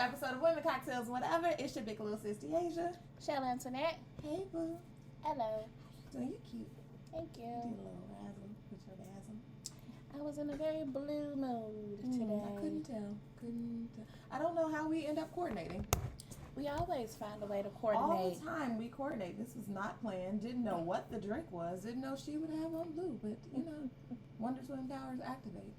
episode of Women Cocktails Whatever. It's your big little sis De'Azia. Chelle Antoinette. Hey, boo. Hello. Doing you cute. Thank You you. did a little razzle with your dazzle. I was in a very blue mood today. I couldn't tell. I don't know how we end up coordinating. We always find a way to All coordinate. the time we coordinate. This was not planned. Didn't know what the drink was. Didn't know she would have on blue. But, you know, Wonder Twin powers activate.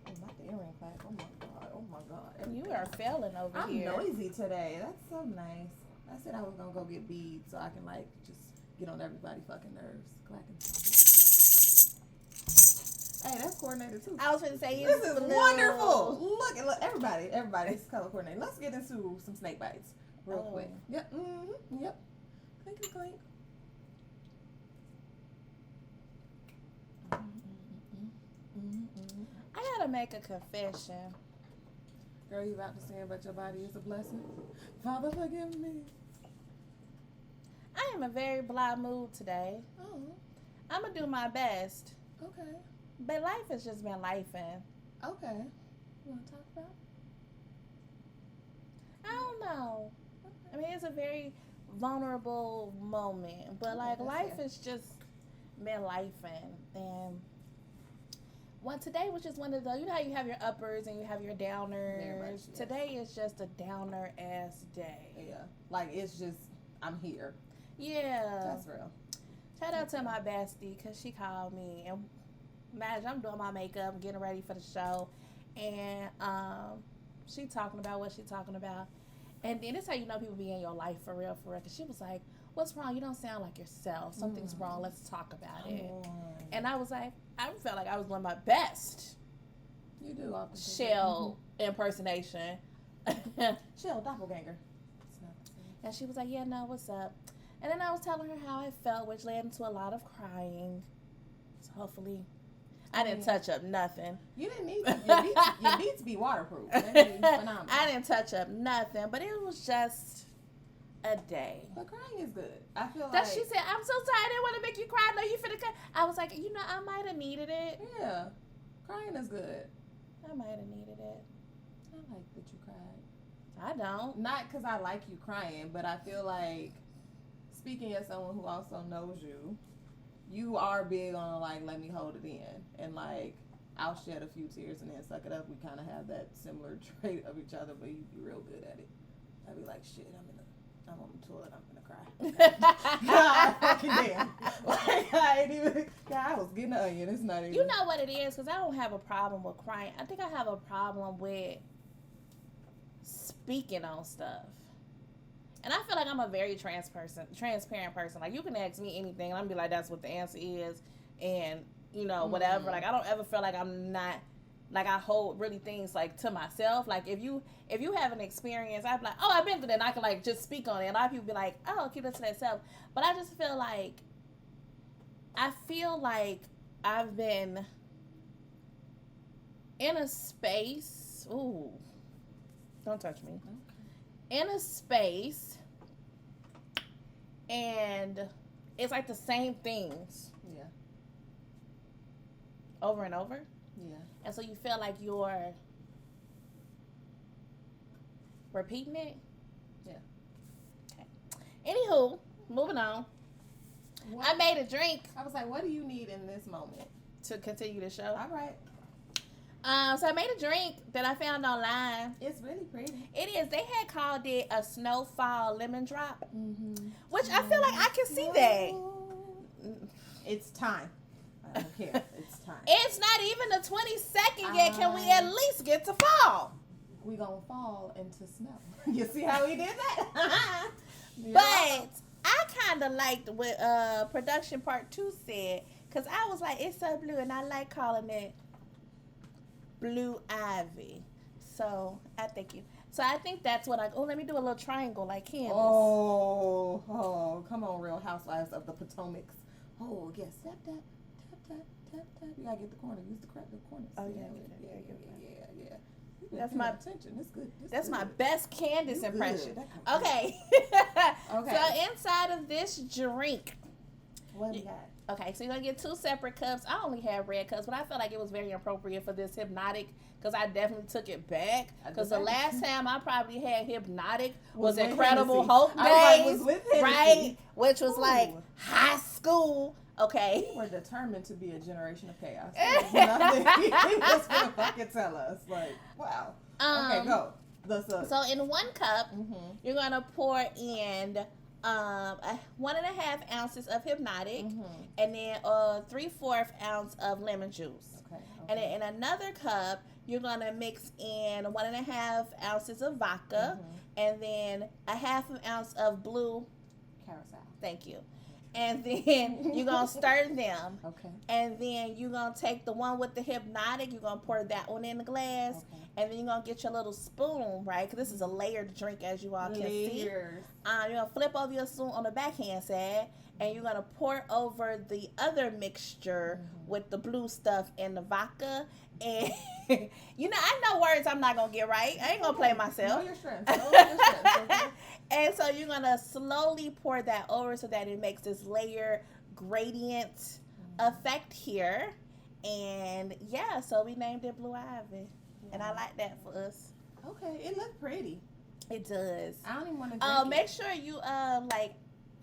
Oh, not the earring clap. Oh, my God. Oh, my God. You are failing over I'm here. noisy today. That's so nice. I said I was going to go get beads so I can, like, just get on everybody's fucking nerves. Clacking. Hey, that's coordinated too. I was going to say This is wonderful. Look, everybody's color coordinated. Let's get into some snake bites real quick. Yep. Mm-hmm. Yep. Clinkity clank. I got to make a confession. Girl, you about to say but your body is a blessing. Father, forgive me. I am in a very blah mood today. Oh, I'm going to do my best. okay. But life has just been lifing. Okay. You want to talk about? I don't know. I mean, it's a very vulnerable moment. But, Okay, like, that's life fair. has just been lifing. And today was just one of those, you know how you have your uppers and you have your downers? Very much, yes. Today is just a downer-ass day. Yeah. Like, it's just, I'm here. Yeah. That's real. Shout out to my bestie because she called me. And imagine I'm doing my makeup, getting ready for the show. And she talking about what she talking about. And then it's how you know people be in your life for real. Because she was like, what's wrong? You don't sound like yourself. Something's wrong. Let's talk about it. And I was like, I felt like I was doing my best You do often. Chelle impersonation. Chelle doppelganger. It's not the same. And she was like, yeah, no, what's up? And then I was telling her how I felt, which led into a lot of crying. So hopefully, I didn't touch up nothing. You didn't need to. Your beats be waterproof. They be phenomenal. I didn't touch up nothing, but it was just a day. But crying is good. I feel That like. she said, I'm so sorry, I didn't want to make you cry. No, you finna cry. I was like, you know, I might have needed it. Yeah. Crying is good. I might have needed it. I like that you cried. I don't. Not because I like you crying, but I feel like, speaking as someone who also knows you, you are big on, like, let me hold it in. And, like, I'll shed a few tears and then suck it up. We kind of have that similar trait of each other, but you be real good at it. I'd be like, shit, I'm on the toilet, I'm gonna cry. God fucking damn. Like, I ain't even, I was getting an onion. It's not even. You know what it is? Because I don't have a problem with crying. I think I have a problem with speaking on stuff. And I feel like I'm a very transparent person. Like, you can ask me anything, and I'm gonna be like, that's what the answer is. And, you know, whatever. Like, I don't ever feel like I'm not, like, I hold really things, like, to myself. Like, if you have an experience, I'd be like, oh, I've been through that, and I can, like, just speak on it. And a lot of people be like, oh, keep it to themselves. But I just feel like, I've been in a space. Ooh. Don't touch me. Okay. In a space, and it's like the same things Yeah. over and over. Yeah. And so you feel like you're repeating it? Yeah. Okay. Anywho, moving on. What? I made a drink I was like, what do you need in this moment? to continue the show. All right. So I made a drink that I found online. It's really pretty. It is. They had called it a snowfall lemon drop, Mm-hmm. which I feel like I can see that. It's time. I don't care. It's time. It's not even the 22nd yet. Can we at least get to fall? We gonna fall into snow. You see how we did that? But I kind of liked what production part 2 said, because I was like, it's so blue, and I like calling it Blue Ivy. So I thank you. So I think that's what let me do a little triangle like Candace. Oh, come on, Real Housewives of the Potomacs. Oh, yes, tap, tap, tap, tap, tap, tap. You gotta get the corner. Use the corners. Oh, yeah. You That's paying my attention. That's good. That's good. my best Candace You good. impression. That come Okay. Okay. So inside of this drink, What do we got? Okay, so you're going to get 2 separate cups. I only have red cups, but I felt like it was very appropriate for this Hpnotiq because I definitely took it back. Because the last time I probably had Hpnotiq was Incredible Hulk Days, right? Which was like high school. Okay. We're determined to be a generation of chaos. Nothing he was going to fucking tell us. Like, wow. Okay, go. So in 1 cup, you're going to pour in 1.5 ounces of Hpnotiq, and then 3/4 ounce of lemon juice. Okay. And then in another cup, you're gonna mix in 1.5 ounces of vodka, and then 1/2 ounce of blue curaçao. Thank you. And then you're gonna stir them. Okay. And then you're gonna take the one with the Hpnotiq. You're gonna pour that one in the glass. Okay. And then you're going to get your little spoon, right? Because this is a layered drink, as you all can see. You're going to flip over your spoon on the backhand side, and you're going to pour over the other mixture with the blue stuff and the vodka. And, you know, I know words I'm not going to get right. I ain't going to play myself. Know your strength. Know your strength. Okay? And so you're going to slowly pour that over so that it makes this layer gradient effect here. And, yeah, so we named it Blue Ivy. And I like that for us. Okay, it looks pretty. It does. I don't even want to drink Make sure you like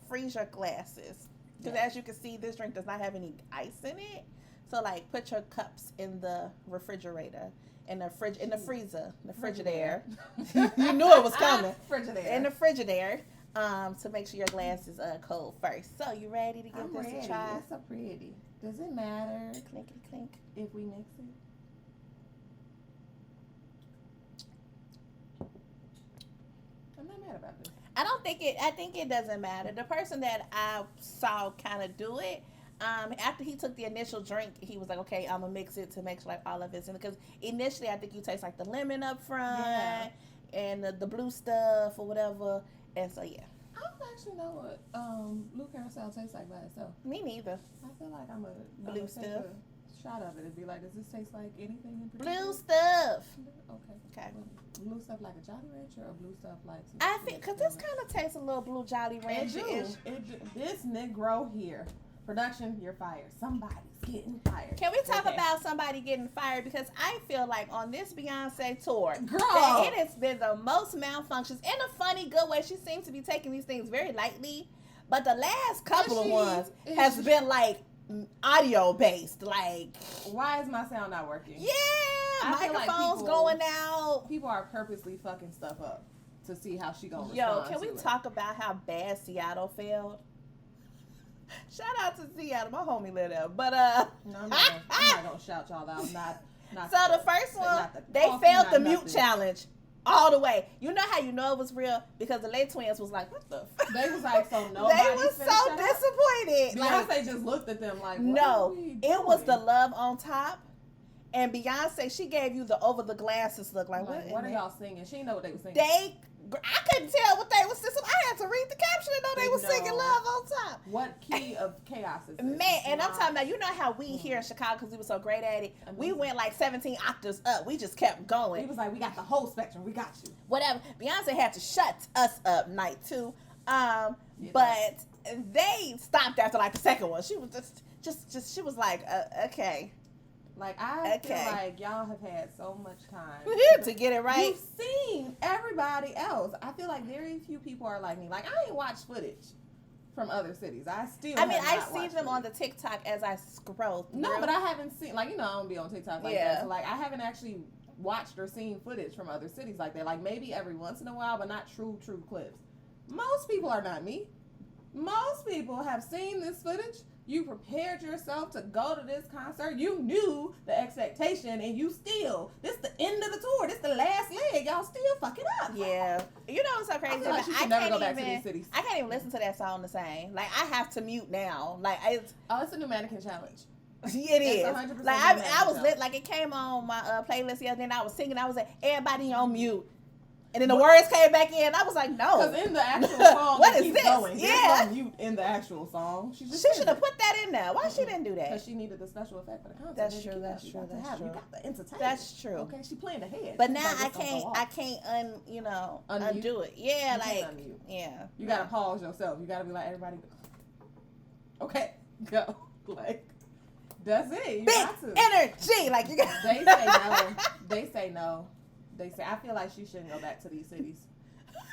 freeze your glasses, because as you can see, this drink does not have any ice in it. So like, put your cups in the refrigerator, in the freezer, the Frigidaire. You knew it was coming. Frigidaire. In the Frigidaire, to make sure your glass is cold first. So you ready to give this a try? It's so pretty. Does it matter? Clinkety clink. If we mix it. I'm not mad about this. I think it doesn't matter. The person that I saw kind of do it, after he took the initial drink, he was like, okay, I'm gonna mix it to make sure like all of it's in it. Because initially I think you taste like the lemon up front and the blue stuff or whatever. And so yeah. I don't actually know what Blue Curacao tastes like by itself. Me neither. I feel like I'm a blue take stuff. A shot of it and be like, does this taste like anything in particular? Blue stuff. Okay. Blue stuff like a Jolly Rancher or blue stuff like some I think because this kind of tastes a little blue Jolly Rancher. This Negro here. Production, you're fired. Somebody's getting fired. Can we talk about somebody getting fired? Because I feel like on this Beyonce tour, girl, that it has been the most malfunctions in a funny, good way. She seems to be taking these things very lightly. But the last couple of ones has been like audio based. Like, why is my sound not working? Yeah, microphones going out. People are purposely fucking stuff up to see how she gonna respond. Yo, can we talk about how bad Seattle failed? Shout out to Seattle, my homie live there. But no, I'm not gonna shout y'all out. Not so the first one, they failed the mute challenge all the way. You know how you know it was real? Because the Lay Twins was like, what the fuck? They was like, so nobody. They was so disappointed. Beyonce just looked at them like, what no, it was the Love on Top. And Beyonce, she gave you the over the glasses look. Like what are y'all singing? She didn't know what they were singing. I couldn't tell what they were singing. I had to read the caption to know they were singing Love on Top. What key of chaos is this? Man, and I'm talking about, you know how we here in Chicago, because we were so great at it, we went like 17 octaves up. We just kept going. He was like, we got the whole spectrum. We got you. Whatever. Beyonce had to shut us up night 2. But they stopped after like the second one. She was just she was like, okay. Like, I feel like y'all have had so much time to get it right. You've seen everybody else. I feel like very few people are like me. Like, I ain't watched footage from other cities. I see them on the TikTok as I scroll through. No, but I haven't seen, like, you know, I don't be on TikTok like that. So, like, I haven't actually watched or seen footage from other cities like that. Like, maybe every once in a while, but not true clips. Most people are not me. Most people have seen this footage. You prepared yourself to go to this concert. You knew the expectation, and you still, this the end of the tour. This the last leg. Y'all still fucking up. Yeah. You know what's so crazy? I should never go back to these cities. I can't even listen to that song the same. Like, I have to mute now. Like, it's a new mannequin challenge. It is. 100% like, I was lit. Like, it came on my playlist the other day, and I was singing. I was like, everybody on mute. And then the words came back in. I was like, no. Because in the actual song, what is this? Going. There's no mute in the actual song. She should have put that in there. Why she didn't do that? Because she needed the special effect for the concert. That's true. You got the entertainment. That's true. Okay, she planned ahead. But now I can't undo it. Yeah, You gotta pause yourself. You gotta be like, everybody. Okay, go. Like, that's it. You Big got to. energy. Like, you got. They say no. They say no. They say, I feel like she shouldn't go back to these cities.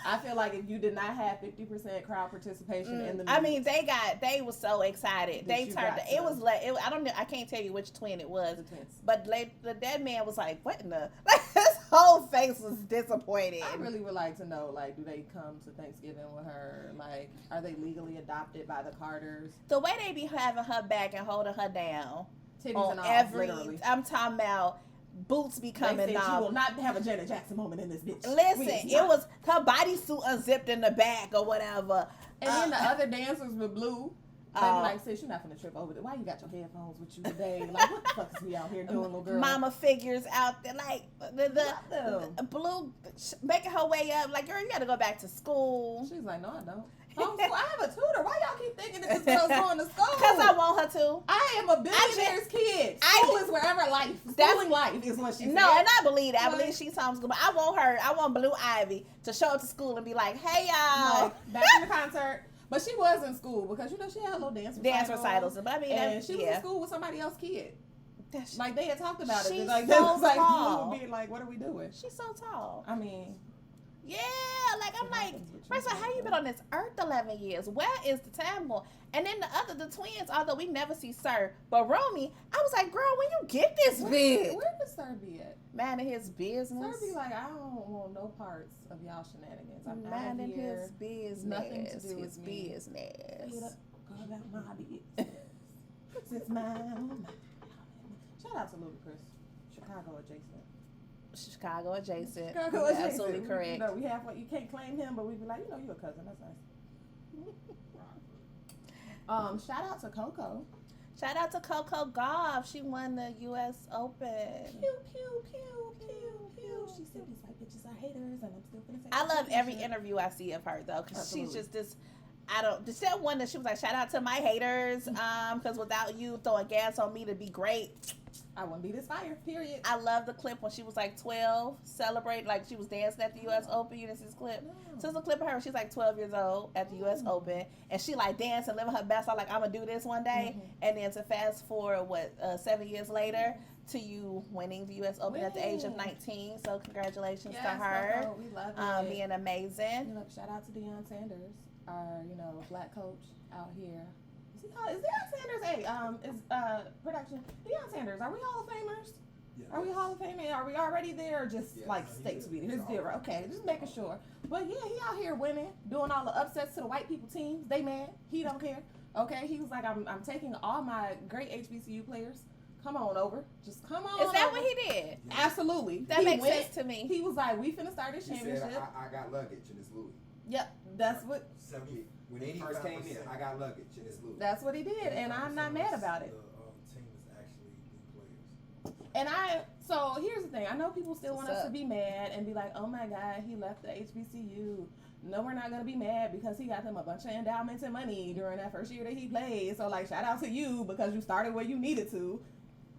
I feel like if you did not have 50% crowd participation in the I mean, they were so excited. They turned. It was like, I don't know. I can't tell you which twin it was. The twins. But the dead man was like, what in the? Like, his whole face was disappointed. I really would like to know, like, do they come to Thanksgiving with her? Like, are they legally adopted by the Carters? The way they be having her back and holding her down. Titties On and all, every, literally. I'm talking about boots be coming They said off. she will not have a Janet Jackson moment in this bitch. Listen, it was her bodysuit unzipped in the back or whatever. And then the other dancers with Blue, they be like, sis, you're not gonna trip over there. Why you got your headphones with you today? Like, what the fuck is we out here doing, little girl? Mama figures out there, like, the Blue making her way up. Like, girl, you gotta go back to school. She's like, no, I don't. I have a tutor. Why y'all keep thinking that this girl's going to school? Because I want her to. I am a billionaire's kid. School is wherever life. Schooling life is what she said. No, and I believe that. I believe she's homeschooled. But I want Blue Ivy to show up to school and be like, hey, y'all. Like, back in the concert. But she was in school because, she had a little dance recitals. But I mean, and she was in school with somebody else's kid. Like, they had talked about it. She's Like, so like, tall. being like, what are we doing? She's so tall. I mean... Yeah, like I'm like, first of all, how you been on this earth 11 years? Where is the time going? And then the twins, although we never see Sir, but Romy, I was like, girl, when you get this big, where does Sir be at? Minding his business. Sir be like, I don't want no parts of y'all shenanigans. I'm minding his business. Nothing to do with me. Business. Go about my business. It's mine. Shout out to Ludacris, Chicago adjacent. Chicago adjacent. Chicago adjacent. Absolutely correct. We have what you can't claim him, but we be like, you're a cousin. That's nice. Shout out to Coco. Shout out to Coco Golf. She won the U.S. Open. Pew pew pew pew pew. She said these white bitches are haters, and I'm still gonna say. I love every interview I see of her though, because she's just this. That one that she was like, shout out to my haters, because without you throwing gas on me to be great, I wouldn't be this fire, period. I love the clip when she was like 12, celebrate, like she was dancing at the U.S. Open. You didn't see this clip? No. So it's a clip of her. She's like 12 years old at the U.S. Open, and she like dancing, living her best. I'm like, I'm going to do this one day. And then to fast forward, 7 years later, to you winning the U.S. Open at the age of 19. So congratulations to her. We love it. Being amazing. Shout out to Deion Sanders, our, black coach out here. Is Deion Sanders production? Deion Sanders, are we Hall of Famers? Yeah, are we Hall of Famers? Are we already there or just states we here's zero? Okay, just making sure. But yeah, he out here winning, doing all the upsets to the white people teams. They mad. He don't care. Okay, he was like, I'm taking all my great HBCU players. Come on over. Just come on. Is that what he did? Absolutely. That makes sense to me. He was like, we finna start this championship. Said, I got luggage and it's Louis. Yep, that's what. When he first came in, I got luggage and it's Louis. That's what he did, and I'm not mad about it. The team is actually new players. And so here's the thing. I know people still want us to be mad and be like, oh my God, he left the HBCU. No, we're not going to be mad because he got them a bunch of endowments and money during that first year that he played. So, like, shout out to you because you started where you needed to.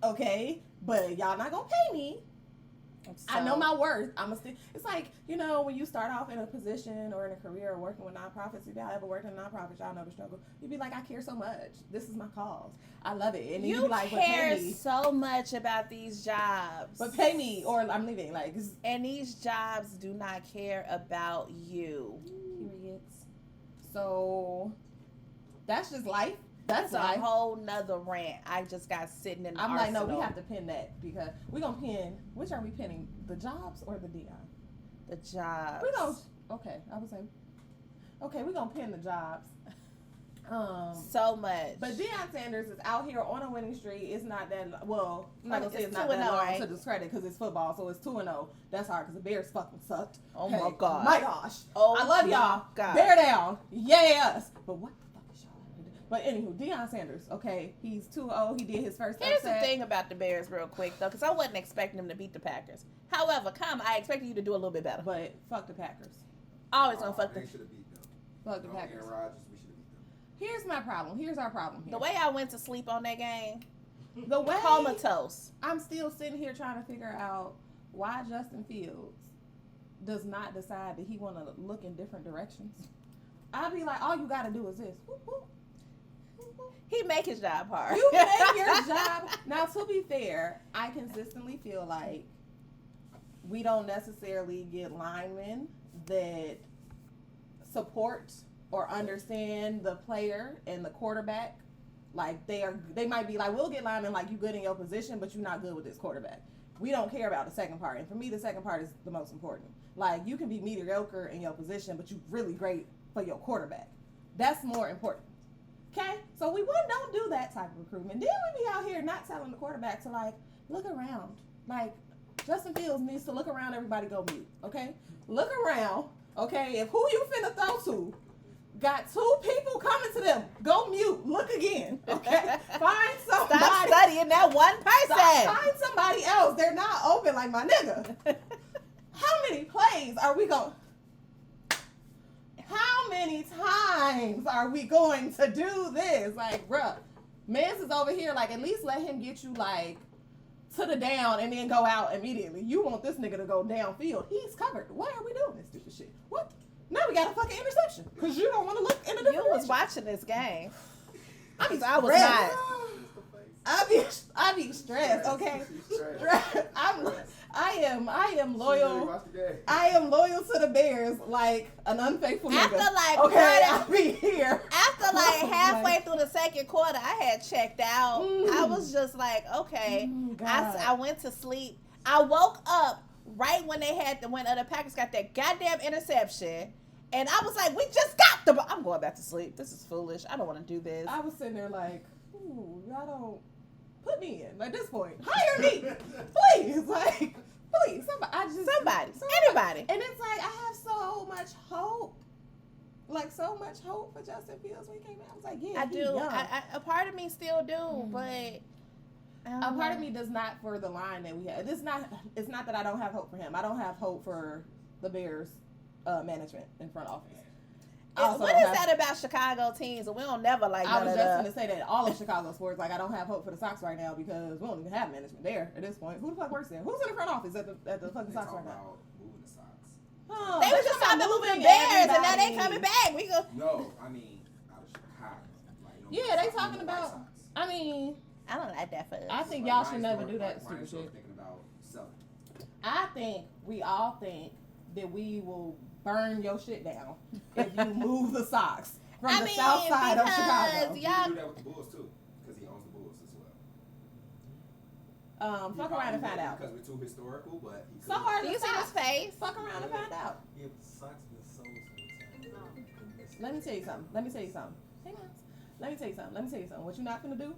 Okay? But y'all not going to pay me. I know my worth. It's like, when you start off in a position or in a career working with nonprofits, if y'all ever worked in a nonprofit, y'all know the struggle. You'd be like, I care so much. This is my cause. I love it. And you be like, care so much about these jobs. But pay me or I'm leaving. And these jobs do not care about you. Periods. So that's just life. That's a whole nother rant. I just got sitting in the arsenal. like, no, we have to pin that because we're going to pin, which are we pinning? The jobs or the Deion? The jobs. Okay, I was saying, okay, we're going to pin the jobs. So much. But Deion Sanders is out here on a winning streak. It's not that, I'm not going to say it's not 2-0, that long right? to discredit because it's football, so it's 2-0. That's hard because the Bears fucking sucked. Oh my God. My gosh. Oh, I love y'all. God. Bear down. Yes. But what? But anywho, Deion Sanders, okay, he's 2-0. He did his first upset. Here's the thing about the Bears real quick, though, because I wasn't expecting them to beat the Packers. However, I expected you to do a little bit better. But fuck the Packers. Always gonna fuck They should have beat them. Fuck the Packers. Aaron Rodgers, we should have beat them. Here's my problem. Here's our problem here. The way I went to sleep on that game, the way comatose. I'm still sitting here trying to figure out why Justin Fields does not decide that he want to look in different directions. I'll be like, all you got to do is this. Whoop, whoop. He make his job hard. You make your job. Now, to be fair, I consistently feel like we don't necessarily get linemen that support or understand the player and the quarterback. Like they might be like, we'll get linemen like you good in your position, but you're not good with this quarterback. We don't care about the second part. And for me, the second part is the most important. Like, you can be mediocre in your position, but you're really great for your quarterback. That's more important. Okay? So we don't do that type of recruitment. Then we be out here not telling the quarterback to, like, look around. Like, Justin Fields needs to look around, everybody go mute. Okay? Look around. Okay? If who you finna throw to got two people coming to them, go mute. Look again. Okay? Find somebody. Stop studying that one person. Find somebody else. They're not open like my nigga. How many plays are we going? How many times are we going to do this? Like, bruh, Mans is over here. Like, at least let him get you, like, to the down and then go out immediately. You want this nigga to go downfield. He's covered. Why are we doing this stupid shit? What? Now we got a fucking interception because you don't want to look in the different You was direction. watching this game. I was not. I be stressed, okay? I am loyal. I am loyal to the Bears like an unfaithful nigga. After like okay, I'll be here. After like halfway through the second quarter, I had checked out. I was just like, okay. I went to sleep. I woke up right when the Packers got that goddamn interception. And I was like, we just got the ball. I'm going back to sleep. This is foolish. I don't want to do this. I was sitting there like, ooh, y'all don't put me in. At this point, hire me, please. Like, please, somebody, anybody. And it's like, I have so much hope. Like, so much hope for Justin Fields when he came out. I was like, yeah, I do. A part of me still do, but a part of me does not for the line that we have. It's not that I don't have hope for him. I don't have hope for the Bears management in front office. What is that about Chicago teams? We don't never like. I was just going to say that all of Chicago sports, like, I don't have hope for the Sox right now because we don't even have management there at this point. Who the fuck works there? Who's in the front office at the fucking Sox right now? Moving the Sox. Oh, they were just talking about moving the Bears, and now they coming back. No, I mean out of Chicago. Like, yeah, they talking about. I mean, I don't like that for us. I think y'all should never do that stupid shit. Thinking about selling. I think we all think that we will burn your shit down if you move the Sox from the south side of Chicago. You can do that with the Bulls too, because he owns the Bulls as well. Fuck around and find out. Because we're too historical, but he So are Do the you see his Sox. face? Fuck around and find out. Yeah, but the Sox been so time. Let me tell you something. Hang on. Let me tell you something. What you're not gonna do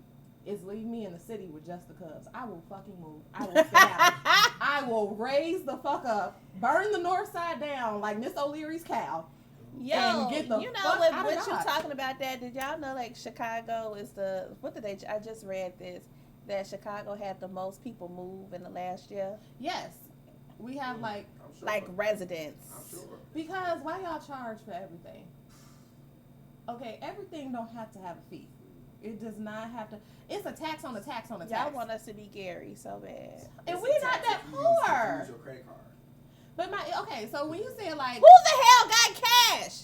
is leave me in the city with just the Cubs. I will fucking move. I will sit down. I will raise the fuck up, burn the north side down like Miss O'Leary's cow. Yo, and get the you know fuck what out of you Dodge. talking about that? Did y'all know like Chicago is I just read this, that Chicago had the most people move in the last year? Yes. We have like residents. I'm sure. Because why y'all charge for everything? Okay, everything don't have to have a fee. It does not have to. It's a tax on a tax on a tax. Y'all want us to be Gary so bad. And we're not that poor. Use your credit card. But so when you say like, Who the hell got cash?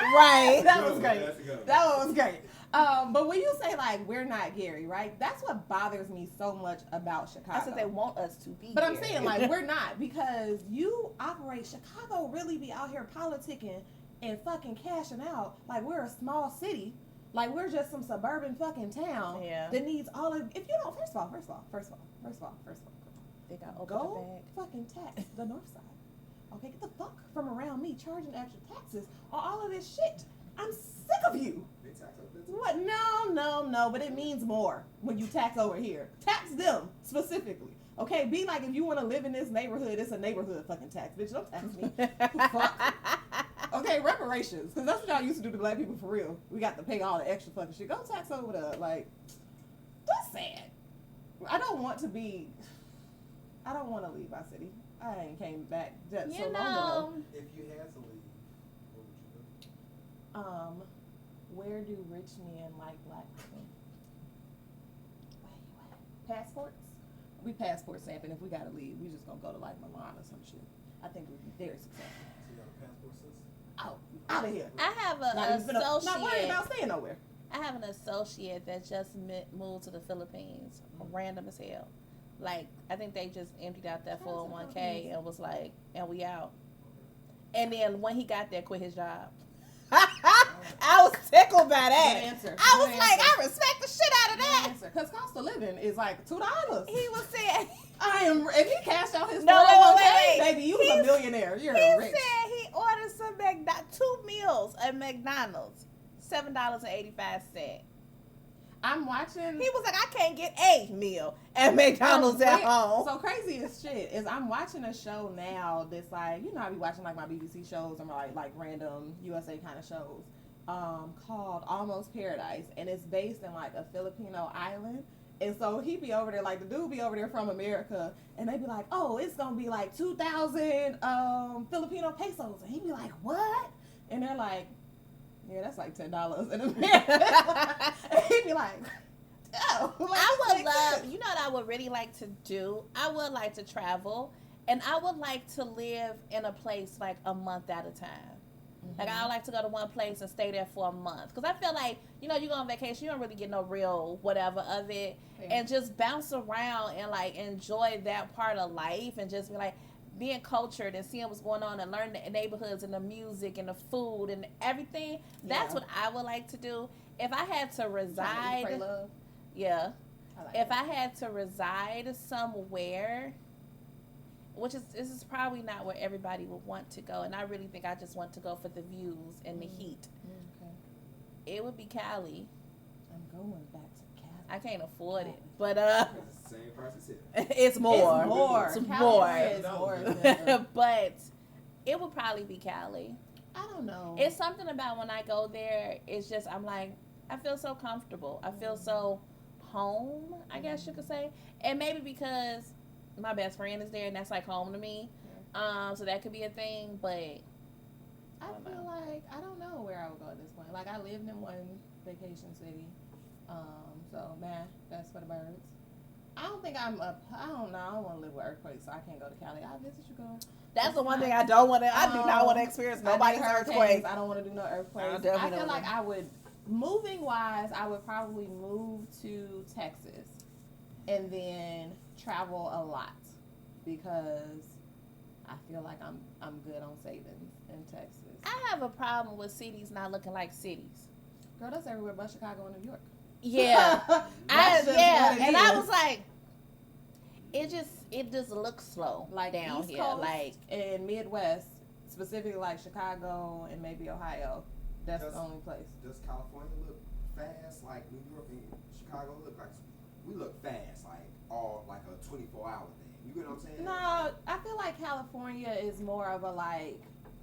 Right. That was great. That was great. But when you say like we're not Gary, right? That's what bothers me so much about Chicago. That's what they want us to be. But I'm saying like we're not, because you operate. Chicago really be out here politicking and fucking cashing out like we're a small city, like we're just some suburban fucking town that needs all of. If you don't, first of all, they got go fucking tax the north side. Okay, get the fuck from around me charging extra taxes on all of this shit. I'm sick of you. They tax up there too. What? No, but it means more when you tax over here. Tax them specifically. Okay, be like, if you want to live in this neighborhood, it's a neighborhood fucking tax. Bitch, don't tax me. Fuck. Okay, reparations. Because that's what y'all used to do to black people for real. We got to pay all the extra fucking shit. Go tax over there. Like, that's sad. I don't want to leave my city. I ain't came back just so long ago. If you had to leave, what would you do? Where do rich men like black people? Where you at? Passports? We passport stamping. If we gotta leave, we just gonna go to like Milan or some shit. I think we'd be very successful. So you got a passport system? out of here. I have Not an even not worried associate. about staying nowhere. I have an associate that just moved to the Philippines, random as hell. Like, I think they just emptied out that 401k and was like, and we out. And then when he got there, quit his job. I was tickled by that. Good answer. I was Good like, answer. I respect the shit out of that. Because cost of living is like $2. He was saying, If he cashed out his No, 401k, wait. baby, you was a millionaire. You're he rich. said he ordered some 2 meals at McDonald's, $7.85. I'm watching. He was like, I can't get a meal at McDonald's at home. So crazy as shit is I'm watching a show now that's like, you know, I be watching like my BBC shows and like random USA kind of shows, called Almost Paradise, and it's based in like a Filipino island. And so he be over there, like the dude be over there from America, and they be like, oh, it's gonna be like 2,000 Filipino pesos, and he be like, what? And they're like, yeah, that's like $10 in America. And he'd be like, oh. Like, I would makes love, sense. you know what I would really like to do? I would like to travel, and I would like to live in a place like a month at a time. Like, I like to go to one place and stay there for a month. Because I feel like, you know, you go on vacation, you don't really get no real whatever of it. Yeah. And just bounce around and, like, enjoy that part of life and just be, like, being cultured and seeing what's going on and learn the neighborhoods and the music and the food and everything. That's Yeah. what I would like to do. If I had to Trying to eat, reside, pray, love. yeah. I like If that. I had to reside somewhere, this is probably not where everybody would want to go, and I really think I just want to go for the views and the heat. Okay. It would be Cali. I'm going back to Cali. I can't afford it, but It's the same price as here. it's more. It's more. It's California is more. more expensive. But it would probably be Cali. I don't know. It's something about when I go there. It's just I'm like, I feel so comfortable. I feel so home, I guess you could say, and maybe because my best friend is there, and that's like home to me. So that could be a thing, but I feel like I don't know where I would go at this point. Like I lived in one vacation city, so man, that's for the birds. I don't think I don't know. I don't want to live with earthquakes, so I can't go to Cali. I visit you go. that's the one thing I don't want to. I do not want to experience nobody's earthquake. I don't want to do no earthquakes. definitely I feel don't like wanna. I would, moving wise, I would probably move to Texas, and then travel a lot because I feel like I'm good on savings in Texas. I have a problem with cities not looking like cities. Girl, that's everywhere but Chicago and New York. Yeah, That's just what it and I is. was like, it just looks slow Like down East here, Coast like and Midwest, specifically like Chicago and maybe Ohio. That's Does- the only place. Does California look fast like New York and Chicago look like? We look fast, like all like a 24-hour thing. You get what I'm saying? No, I feel like California is more of a like,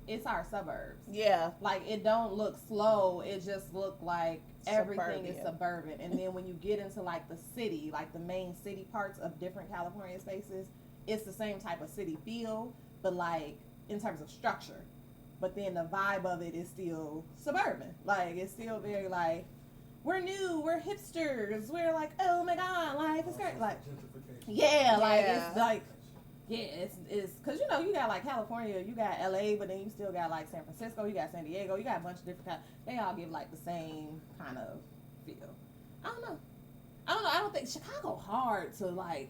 it's our suburbs. yeah, Like it don't look slow. It just look like everything is Suburbia. suburban. And then when you get into like the city, like the main city parts of different California spaces, it's the same type of city feel, but like in terms of structure. But then the vibe of it is still suburban. Like it's still very like, we're new, we're hipsters, we're like, oh my god, life is great. Like Gentrification. yeah, like Yeah. it's like it's because you know you got like California, you got LA, but then you still got like San Francisco, you got San Diego, you got a bunch of different kind. They all give like the same kind of feel. I don't know. I don't think Chicago hard to like.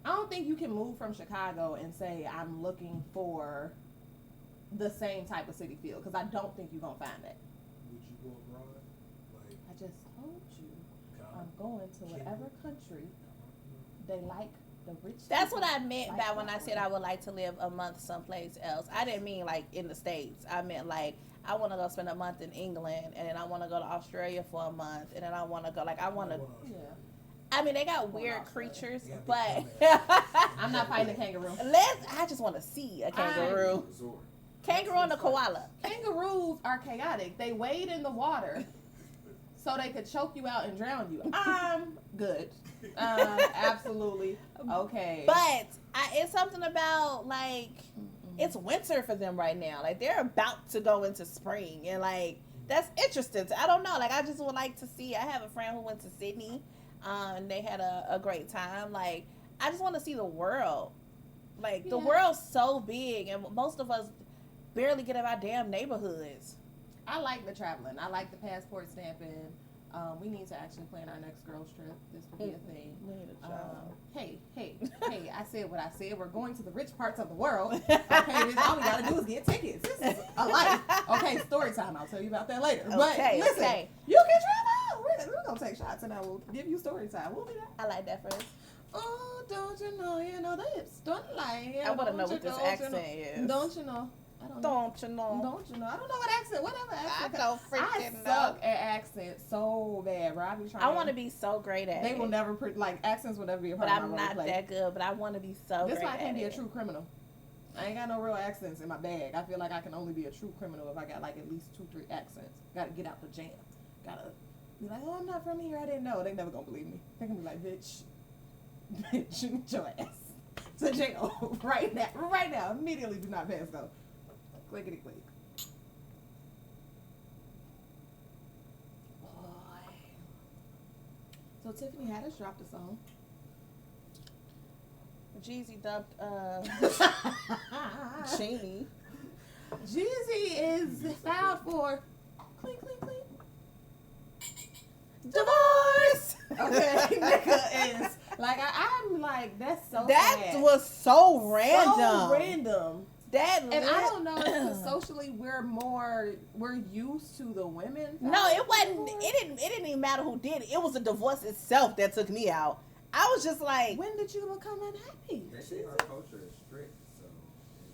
I don't think you can move from Chicago and say I'm looking for the same type of city feel because I don't think you're gonna find that. Would you go abroad? Like, I just told you Ghana? I'm going to whatever country they like. The rich that's people what I meant like by when I said California. I would like to live a month someplace else. I didn't mean like in the States. I meant like I want to go spend a month in England, and then I want to go to Australia for a month, and then I want to go like I want to. Yeah. I mean, they got weird creatures, Yeah, but I'm not fighting a kangaroo. I just want to see a kangaroo. Resort. Kangaroo and a koala. Kangaroos are chaotic. They wade in the water so they could choke you out and drown you. I'm good. Absolutely okay. But it's something about like it's winter for them right now. Like they're about to go into spring, and like that's interesting. I don't know. Like I just would like to see. I have a friend who went to Sydney, and they had a great time. Like I just want to see the world. Like the Yeah. world's so big, and most of us barely get out damn neighborhoods. I like the traveling. I like the passport stamping. We need to actually plan our next girls trip. This will be a thing. Hey, I said what I said. We're going to the rich parts of the world. Okay, all we gotta do is get tickets. This is a life. Okay, story time. I'll tell you about that later. But listen, you can travel. We're gonna take shots and I will give you story time. We'll be there. I like that phrase. Oh, don't you know the hips don't lie. I want to know what this accent is. Don't you know? I don't know. Don't you know? Don't you know? I don't know what accent. Whatever accent. I don't freaking know. I suck at accents so bad, bro. I be trying. I want to be so great at it. They will never like accents will never be a part but of my I'm not role play. that good. But I want to be so. This great why I can't at be a it. true criminal. I ain't got no real accents in my bag. I feel like I can only be a true criminal if I got like at least 2-3 accents. Gotta get out the jam. Gotta be like, oh, I'm not from here. I didn't know. They never gonna believe me. They gonna be like, bitch, you need your ass to jail right now. Right now. Immediately do not pass go. Clinkety Clank. Boy. So Tiffany Haddish dropped a song. Jeezy dubbed Cheney. Jeezy is filed for clink, clink, clink. Divorce. Okay, nigga is like I'm like that's so That sad. was so random. So random. That And I don't know if socially we're used to the women. No, it wasn't. It didn't even matter who did it. It was the divorce itself that took me out. I was just like, When did you become unhappy? They say our culture is strict, so.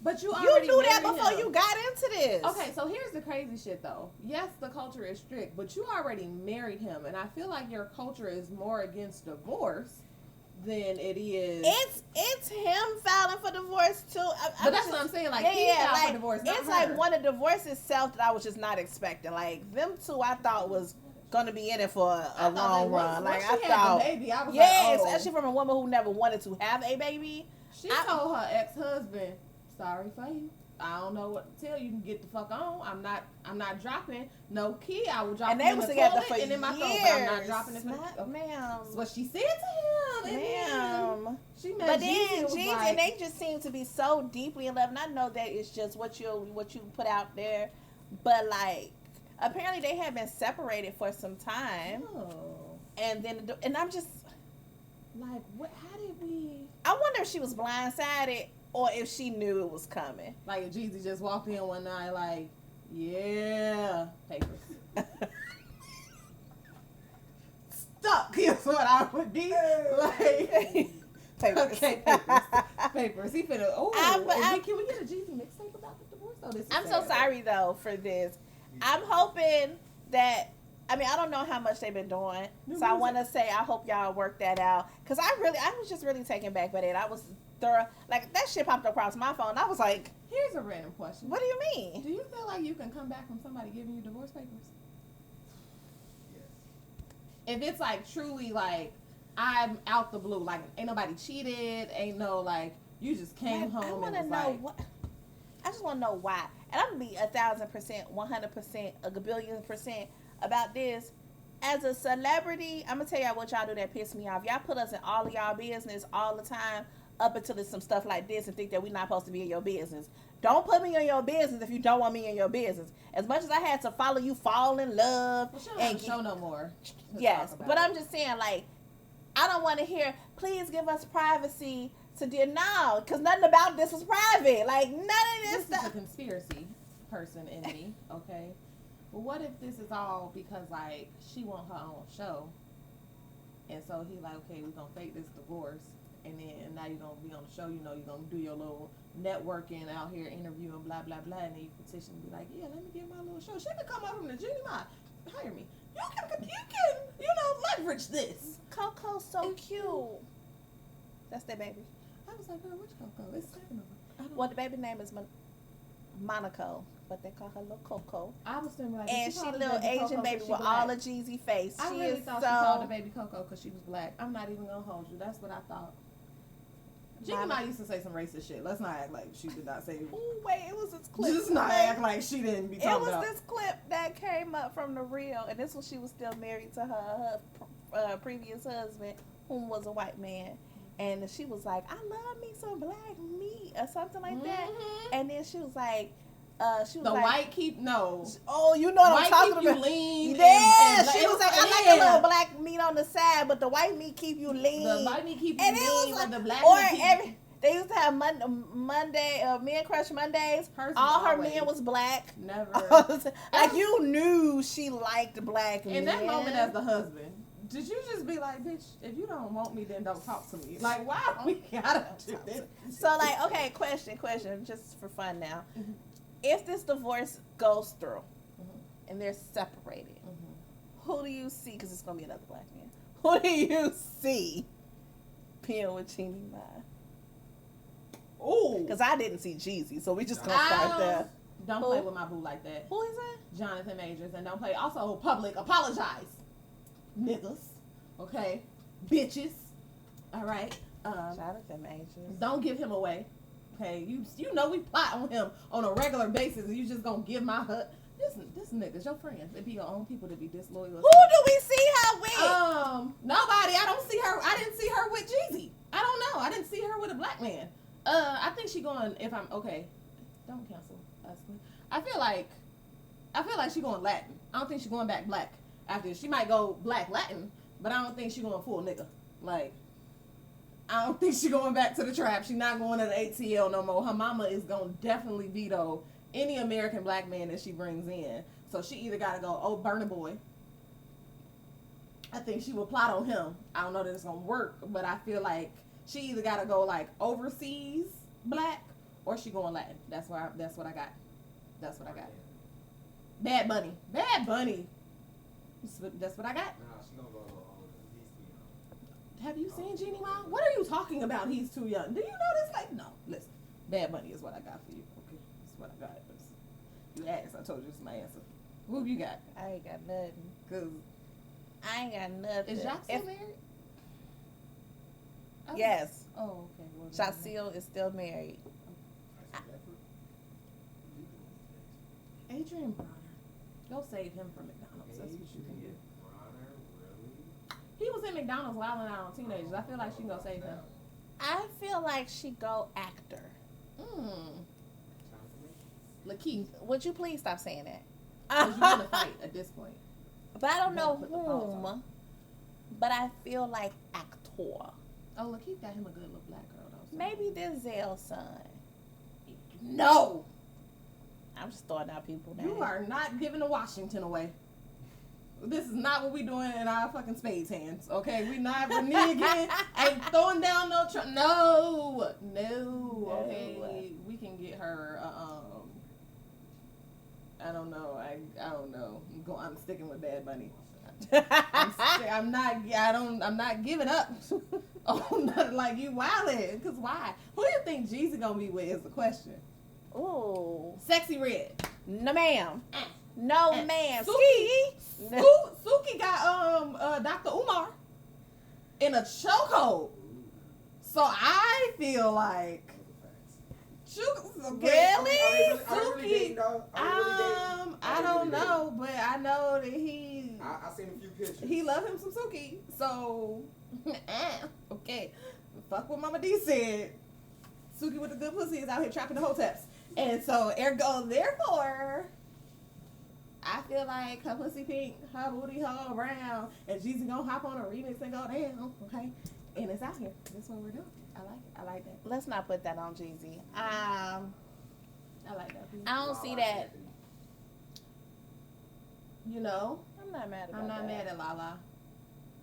But you you already knew that married before him. you got into this. Okay, so here's the crazy shit though. Yes, the culture is strict, but you already married him, and I feel like your culture is more against divorce than it is. It's him filing for divorce too. But that's what I'm saying. Like he filed for divorce. Not It's her. like one of divorce itself that I was just not expecting. Like them two, I thought was gonna be in it for a long run. Like I thought, the baby, I was yeah, like, oh. especially from a woman who never wanted to have a baby. She told her ex-husband, "Sorry for you. I don't know what to tell you. You can get the fuck on. I'm not dropping no key. I will drop And it they in was the together toilet for and in my phone, years. but I'm not dropping it. Ma'am. That's what she said to him. And Ma'am. she met But Jeezy then and was Jeezy, like, and they just seem to be so deeply in love. And I know that it's just what you put out there, but like apparently they had been separated for some time, oh. and I'm just Like, what? How did we? I wonder if she was blindsided or if she knew it was coming. Like, Jeezy just walked in one night, like, yeah, papers. Stuck is what I would be. Like, Papers. okay, papers. He finna. Oh, can we get a Jeezy mixtape about the divorce? Oh, this is I'm sad. so sorry though for this. I'm hoping that. I mean, I don't know how much they've been doing, so I want to say I hope y'all work that out. Cause I was just really taken back by that. I was thorough, like that shit popped across my phone. I was like, Here's a random question. "What do you mean?" Do you feel like you can come back from somebody giving you divorce papers? Yes. If it's like truly like I'm out the blue, like ain't nobody cheated, ain't no like you just came Like, home I want and to was know like, what. I just want to know why, and I'm gonna be 1,000%, 100%, a gabillion% about this. As a celebrity, I'm gonna tell y'all what y'all do that piss me off. Y'all put us in all of y'all business all the time, up until there's some stuff like this, and think that we're not supposed to be in your business. Don't put me in your business if you don't want me in your business. As much as I had to follow you, fall in love, well, she don't have to show no more. to yes, talk about but it. I'm just saying, like, I don't want to hear, please give us privacy to deal. No, because nothing about this was private. Like, none of this This is a stuff. conspiracy person in me, okay? But what if this is all because like she want her own show, and so he like, okay, we're gonna fake this divorce, and then now you're gonna be on the show. You know, you're gonna do your little networking out here, interviewing, blah blah blah, and then you petition and be like, yeah, let me get my little show. She could come up from the junior high, hire me. You can leverage this. Coco's so cute. That's their baby. I was like, girl, which Coco? It's 7 of them. I don't Well, the baby name is Monaco, but they call her little Coco. I was thinking like, And she she called the little baby Asian Coco 'cause baby she with black. all a Jeezy face. I She really is thought so. she called the baby Coco because she was black. I'm not even gonna hold you. That's what I thought. Jimmy Mama- Ma used to say some racist shit. Let's not act like she did not say. Ooh, wait, it was this clip. Just not Wait. act like she didn't be It talking was about. this clip that came up from the real, and this was she was still married to her previous husband, whom was a white man, and she was like, "I love me some black meat" or something like that, Mhm. and then she was like, She was The like, white keep no. oh, you know what I'm White talking keep you about. lean. Yeah, and she was like, I like a little black meat on the side, but the white meat keep you lean. The white meat keep you and it lean, was like, but the black or meat keep every. They used to have Men Crush Mondays. Hers All her always. men was black. never. Like you knew she liked black men. In that moment, as the husband, did you just be like, bitch, if you don't want me, then don't talk to me? Like, why we gotta do this? So, like, okay, question, just for fun now. Mm-hmm. If this divorce goes through and they're separated, who do you see? Because it's gonna be another black man. Who do you see being with Jeannie Mai? Ooh, because I didn't see Jeezy, so we just gonna start there. Don't play with my boo like that. Who is it? Jonathan Majors, and don't play. Also, public apologize, niggas. Okay, bitches. All right. Jonathan Majors. Don't give him away. Okay, you know we plot on him on a regular basis, and you just gonna give my hut. This nigga's your friend. It be your own people to be disloyal. Who do we see her with? Nobody. I don't see her. I didn't see her with Jeezy. I don't know. I didn't see her with a black man. I think she going. If I'm okay, don't cancel us. I feel like she going Latin. I don't think she going back black after this. She might go black Latin, but I don't think she going full nigga. Like, I don't think she going back to the trap. She not going to the ATL no more. Her mama is gonna definitely veto any American black man that she brings in. So she either gotta go, oh, Burna Boy. I think she will plot on him. I don't know that it's gonna work, but I feel like she either gotta go like overseas black or she going Latin. That's what I got. That's what I got. Bad Bunny. That's what I got. Nah, she gonna go a little older. He's too young. Have you seen Jeannie Mai? What are you talking about? He's too young. Do you know this? Like, no. Listen, Bad Bunny is what I got for you. Okay, that's what I got. You asked. I told you this is my answer. Who you got? I ain't got nothing. Cause I ain't got nothing. is Jacques still married? Oh. Yes. Oh, okay. Well, Jacques is still married. Adrian Bronner. Go save him from McDonald's. That's what you can do. Bronner, really? He was in McDonald's wilding out on teenagers. I feel like she can go save him. I feel like she go actor. Lakeith. Would you please stop saying that? Because you want to fight at this point. But I don't You know gotta put the pause whom. on. But I feel like actor. Oh, Lakeith got him a good little black girl though. So. Maybe Denzel's son. No. I'm just throwing out people now. You are not giving the Washington away. This is not what we doing in our fucking spades hands, okay? We not reneging, ain't throwing down no no, okay? We can get her, I don't know, I don't know. I'm sticking with Bad Bunny. I'm not giving up. Oh, nothing like you wildin', cause why? Who do you think Jeezy gonna be with is the question. Ooh. Sexy Red. No, ma'am. No, ma'am. Suki got Dr. Umar in a chokehold. So I feel like Really? Suki. I don't know, but I know that I seen a few pictures. he love him some Suki. So okay, fuck what Mama D said. Suki with the good pussy is out here trapping the hoteps, and so therefore. I feel like her pussy pink, her booty hole brown, and Jeezy gonna hop on a remix and go down, okay? And it's out here. That's what we're doing. I like it. I like that. Let's not put that on Jeezy. I like that. I don't see that. You know, I'm not mad about I'm not that. mad at Lala.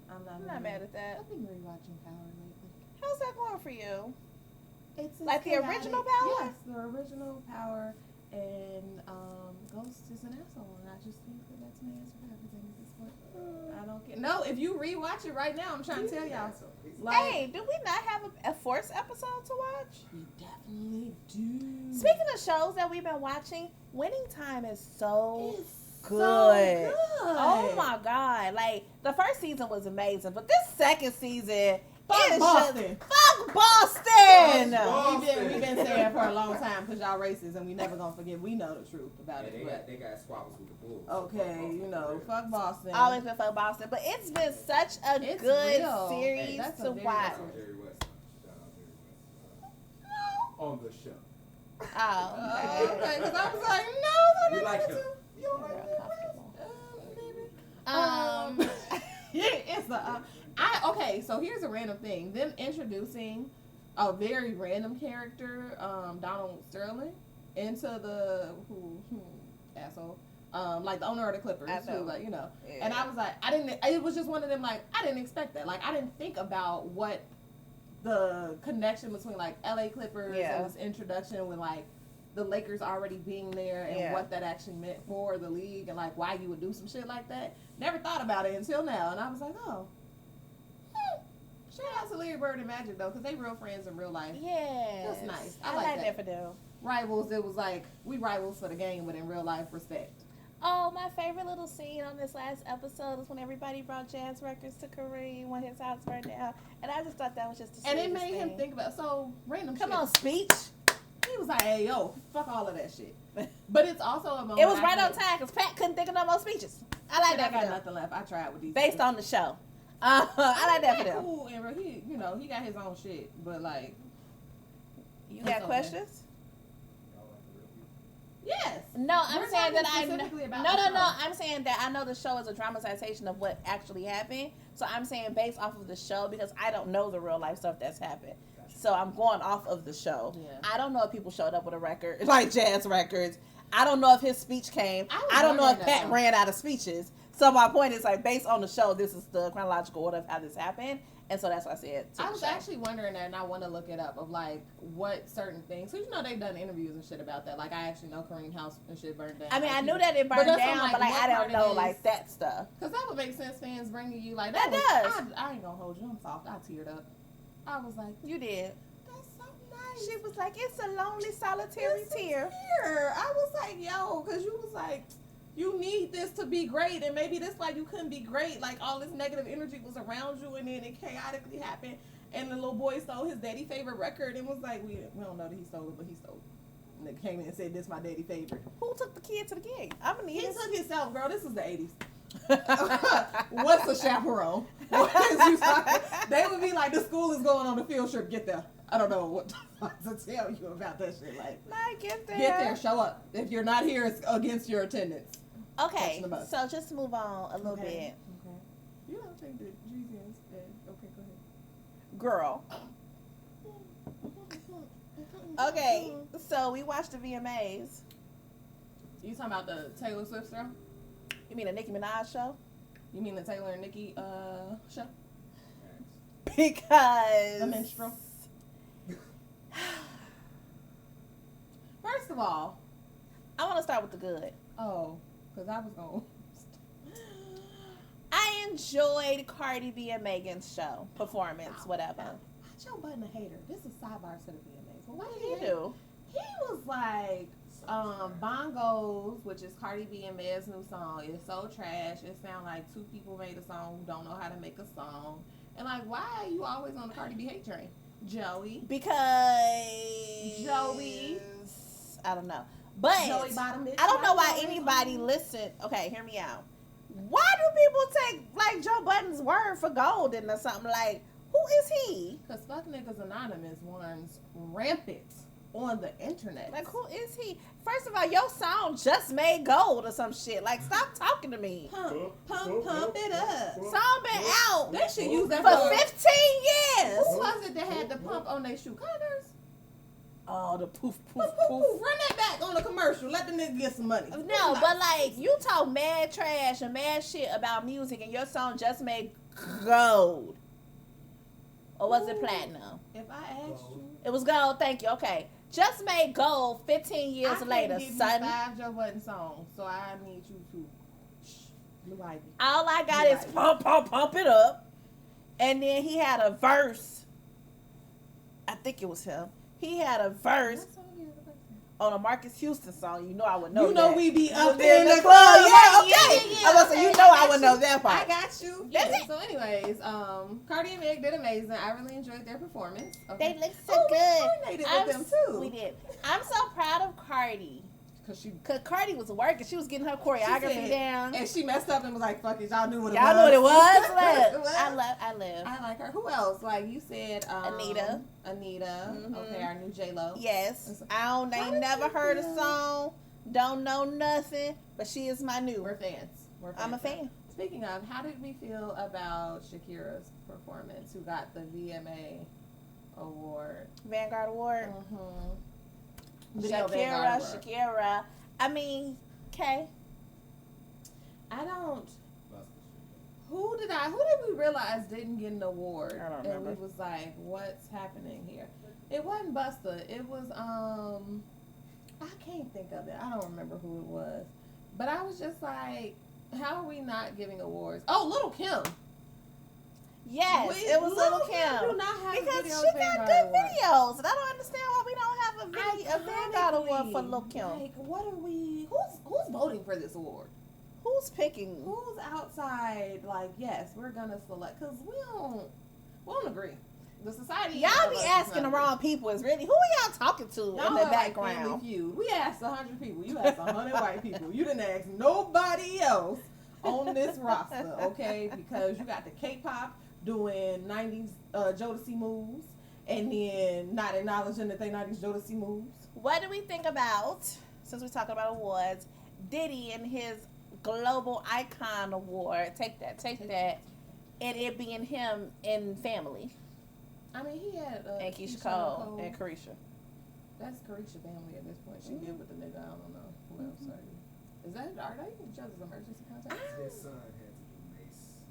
I'm not mad at that. I've been rewatching Power lately. How's that going for you? It's Like the chaotic. original Power? Yes, the original Power. And Ghost is an asshole, and I just think that's my answer for everything at this point. I don't care. No, if you rewatch it right now, I'm trying to tell y'all. Like, Hey, do we not have a fourth episode to watch? we definitely do. Speaking of shows that we've been watching, Winning Time is so It's good. so good. Oh my god! Like the first season was amazing, but this second season, Fuck is Boston. fuck Boston. We've been saying it for a long time because y'all racist, and we never gonna forget. We know the truth about it. But They got squabbles with the Bulls. okay, you know, fuck Boston. Always been fuck Boston, but it's been such a It's good real. series Hey, that's to a very watch. Shout out Jerry West. On the show. Oh, Okay, because I was like, no, We like him. You don't like comfortable. maybe. It's okay. So here's a random thing: them introducing a very random character, Donald Sterling, into the asshole, like the owner of the Clippers, I know. who, like, Yeah. And I was like, it was just one of them, like, I didn't expect that. Like, I didn't think about what the connection between, like, LA Clippers and this introduction with, like, the Lakers already being there and what that actually meant for the league and, like, why you would do some shit like that. Never thought about it until now. And I was like, oh. Shout out to Larry Bird and Magic, though, because they real friends in real life. Yeah. That's nice. I like that for them. Rivals, it was like, we rivals for the game, but in real life, respect. Oh, my favorite little scene on this last episode is when everybody brought jazz records to Kareem when his house burned down. And I just thought that was just the And it sweetest made thing. him think about, random Come shit. on, speech. He was like, hey, yo, fuck all of that shit. But it's also a moment. It was right on time because Pat couldn't think of no more speeches. I like that I got for them. nothing left. I tried with these. Based on the show. I like that for them. Cool, and he, he got his own shit, but like. You got okay. questions? Y'all like the real people? Yes. No, I'm We're saying that talking I know. specifically about No, the no, no. show. I'm saying that I know the show is a dramatization of what actually happened. So I'm saying based off of the show because I don't know the real life stuff that's happened. Gotcha. So I'm going off of the show. Yeah. I don't know if people showed up with a record like jazz records. I don't know if his speech came. I don't know if wondering Pat that, though. ran out of speeches. So my point is like based on the show, this is the chronological order of how this happened. And so that's what I said. I was actually wondering that, and I want to look it up of like what certain things. Because they've done interviews and shit about that. Like I actually know Kareem House and shit burned down. I mean, like, I knew that it burned that's down, what I'm but like what I part don't it know is. like that stuff. Because that would make sense, fans bringing you like That that. does. I ain't gonna hold you. I'm soft. I teared up. I was like, You did. that's so nice. She was like, "It's a lonely, solitary It's a tear." tear. I was like, yo, because you was like, you need this to be great, and maybe that's why you couldn't be great. Like all this negative energy was around you, and then it chaotically happened. And the little boy stole his daddy favorite record, and was like, we don't know that he stole it, but he stole it. And they came in and said, "This my daddy favorite." Who took the kid to the gig? I'm gonna He need took himself, girl. This is the '80s. What's a chaperone? What is you talking? They would be like, the school is going on a field trip. Get there. I don't know what the fuck to tell you about that shit. Like, Get there. get there, show up. If you're not here, it's against your attendance. Okay, Catching the bus. so just to move on a little bit, Okay. You don't think that JEEZY'S okay, go ahead. girl. Okay, so we watched the VMAs. You talking about the Taylor Swift show? You mean the Nicki Minaj show? You mean the Taylor and Nicki show? Because The minstrel. First of all, I want to start with the good. because I was going. I enjoyed Cardi B and Megan's show performance, whatever. Why Joe Budden a hater? This is sidebar to the VMAs. But why What did did he he do? He was like, Bongos, which is Cardi B and Meg's new song, is so trash. It sounds like two people made a song who don't know how to make a song. And like, why are you always on the Cardi B hate train? Joey. Because Joey. I don't know. But Joey Bottom bitch. I don't know why Joey anybody Bottom. listened. Okay, hear me out. Why do people take like Joe Budden's word for golden or something? Like, who is he? Because Fuck Niggas Anonymous runs rampant on the internet. Like, who is he? First of all, your song just made gold or some shit. Like, stop talking to me. Pump it up. Song been out They should use that for for 15 years. Who was it that had the pump on their shoe covers? Oh, the poof, Poof, poof, poof, poof. poof. Run that back on the commercial. Let the nigga get some money. No, but like, you talk mad trash and mad shit about music and your song just made gold. Or was it Ooh. platinum? If I asked you, It was gold, thank you. Okay. Just made gold 15 years I later, can give son. you 5 Joe Budden songs, so I need you to Blue Ivy. All I got You're is right. pump it up. And then he had a verse. I think it was him. He had a verse What song you have about on a Marcus Houston song. You know I would know You know that. we be You up was in the club. Yeah, okay. Yeah, I was like, you okay, know I got would you. know that part. I got you. That's Yeah. it. So anyways, Cardi and Meg did amazing. I really enjoyed their performance. They Okay. look so Oh, we good. coordinated with them too. We did. I'm so proud of Cardi. Cause Cardi was working. She was getting her choreography down. And she messed up and was like, fuck it, y'all knew what it Y'all was. knew what it was? Look, What? I live. I like her. Who else? Like you said, Anita. Mm-hmm. Okay, our new J-Lo. Yes. How Ain't did never you heard a feel? song. Don't know nothing. But she is my new. We're fans. I'm a fan. Speaking of, how did we feel about Shakira's performance, who got the VMA award? Vanguard Award. Video Vanguard Award. Shakira. I mean, okay. I don't. Buster. Who did we realize didn't get an award? I don't And remember. we was like, what's happening here? It wasn't Busta. It was I can't think of it. I don't remember who it was. But I was just like, how are we not giving awards? Oh, Little Kim. Yes, it was Little Do Kim. not have Because a video she got Vanguard good award. videos, and I don't understand why we don't have a Vanguard Award for Lil' Kim. Like, what are we? Who's voting for this award? Who's picking? Who's outside? Like, yes, we're gonna select because we don't agree. The society. Y'all of be us is asking the not wrong people. Is really who are y'all talking to Y'all in the are like background? Family Feud. We asked 100 people. You asked 100 white people. You didn't ask nobody else on this roster, okay? Because you got the K-pop doing 90s Jodeci moves, and then not acknowledging that they 90s Jodeci moves. What do we think about, since we're talking about awards, Diddy and his Global Icon Award? Take that, and it being him in Family. I mean, he had And Keisha Cole and Carisha. That's Carisha family at this point. She Mm-hmm. live with the nigga. I don't know who else are you. Are they each other's emergency contacts? His son had to do Mace.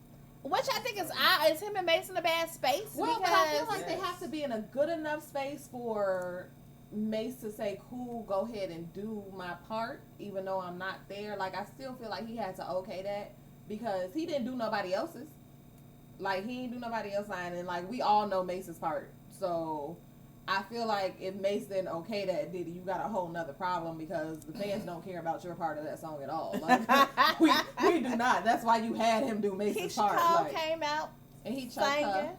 Which I think is him and Mace in a bad space. Well, because but I feel like they Yes. have to be in a good enough space for Mace to say, cool, go ahead and do my part, even though I'm not there. Like, I still feel like he had to okay that because he didn't do nobody else's. Like, he didn't do nobody else line, and, like, we all know Mace's part. So, I feel like if Mace didn't okay that, Diddy, you got a whole nother problem because the fans don't care about your part of that song at all. Like, we do not. That's why you had him do Mace's Keisha part. Cole Like, came out and he choked singing. her.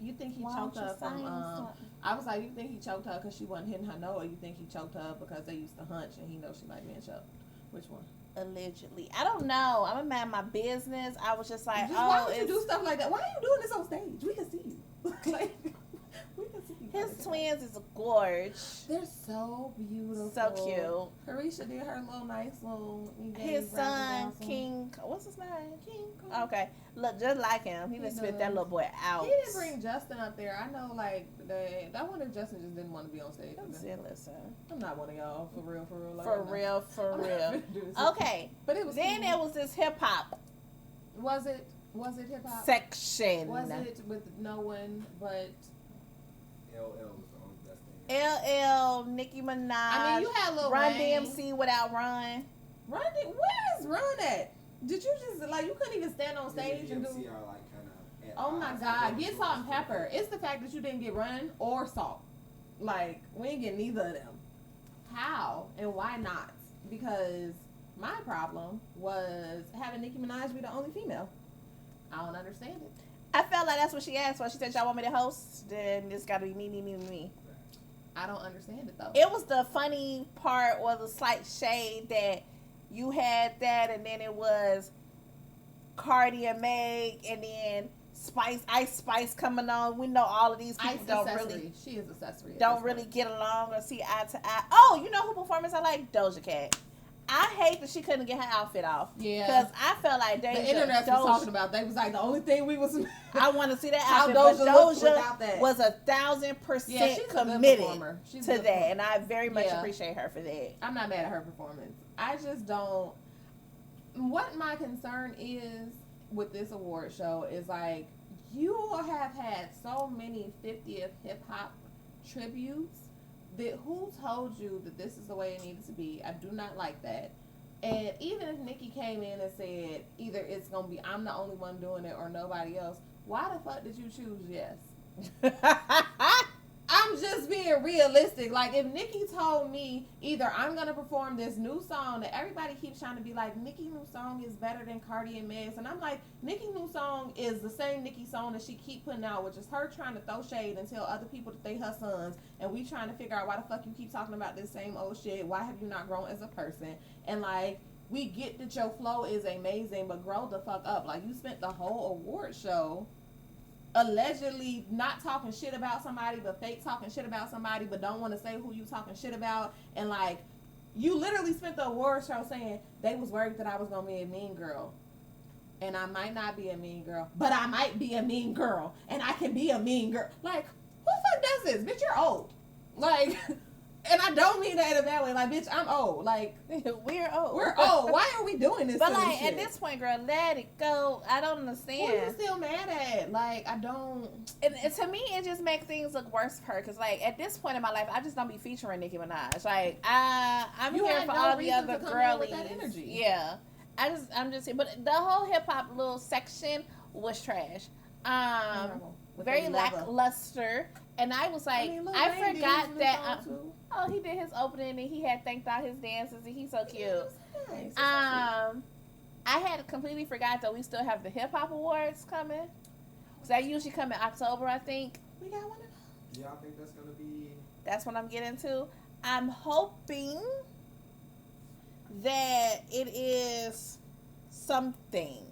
You think he Why choked don't you her from, sing something? I was like, you think he choked her because she wasn't hitting her note, or you think he choked her because they used to hunch and he knows she like being choked? Which one? Allegedly. I don't know. I'm a man of my business. I was just like, Why oh, would you do stuff like that? Why are you doing this on stage? We can see you. Like, we can see you. his twins is a gorge. They're so beautiful. So cute. Carisha did her little nice little. His son, King, what's his name? King. Okay, look just like him. He He done spit does. that little boy out. He didn't bring Justin up there. I know, like, I wonder if Justin just didn't want to be on stage. I'm saying, listen. I'm not one of y'all, for real. Like, For I'm not- real, for I'm not real. gonna do this. Okay, But it was. then cool. there was this hip hop Was it hip hop? section. Was it with no one but? LL was the only best thing. LL, Nicki Minaj. I mean, you had Lil Run Wayne. DMC without Run. Where is Run at? Did you just like you couldn't even stand on stage and do? DMC are like kind of. Oh my God! Get Salt and Pepper. It's the fact that you didn't get Run or Salt. Like we ain't get neither of them. How and why not? Because my problem was having Nicki Minaj be the only female. I don't understand it. I felt like that's what she asked for. She said, y'all want me to host? Then it's got to be me. I don't understand it though. It was the funny part or the slight shade that you had that, and then it was Cardi and Meg, and then Ice Spice coming on. We know all of these people Ice don't accessory. really She is accessory. at don't this really point. get along or see eye to eye. Oh, you know who performance I like? Doja Cat. I hate that she couldn't get her outfit off. Yeah. Because I felt like The Doja. internet was talking about. They was like the only thing we was. I want to see that How outfit, Doja but looked Doja without that. was 1,000% Yeah, she's a good committed performer. She's a to good that, performer. and I very much Yeah. appreciate her for that. I'm not mad at her performance. I just don't. What my concern is with this award show is like you have had so many 50th hip hop tributes that who told you that this is the way it needed to be? I do not like that. And even if Nikki came in and said either it's gonna be I'm the only one doing it or nobody else, why the fuck did you choose yes? I'm just being real. realistic. Like, if Nicki told me either I'm gonna perform this new song that everybody keeps trying to be like, Nicki new song is better than Cardi and Meg's, and I'm like, Nicki new song is the same Nicki song that she keep putting out, which is her trying to throw shade and tell other people that they her sons, and we trying to figure out why the fuck you keep talking about this same old shit. Why have you not grown as a person? And like, we get that your flow is amazing, but grow the fuck up. Like, you spent the whole award show allegedly not talking shit about somebody, but fake talking shit about somebody, but don't want to say who you talking shit about. And like, you literally spent the award show saying they was worried that I was gonna be a mean girl, and I might not be a mean girl, but I might be a mean girl, and I can be a mean girl. Like, who the fuck does this? Bitch, you're old. Like, and I don't mean that in a bad way. Like, bitch, I'm old. Like, we're old. we're old. Why are we doing this? But silly like, shit? at this point, girl, let it go. I don't understand. What are you still mad at? Like, I don't. And to me, it just makes things look worse for her. Cause like, at this point in my life, I just don't be featuring Nicki Minaj. Like, I'm You here had for no all the reason other to come girlies. in with that energy. Yeah, I'm just here. But the whole hip hop little section was trash. With Very the leather. lackluster. And I was like, Lil I Wayne did forgot his that. song, too. Oh, he did his opening and he had thanked all his dances and he's so cute. Yeah, it's nice. It's I had completely forgot that we still have the hip hop awards coming. So that usually come in October, I think. we got one of those. Yeah, I think that's gonna be. That's what I'm getting to. I'm hoping that it is something.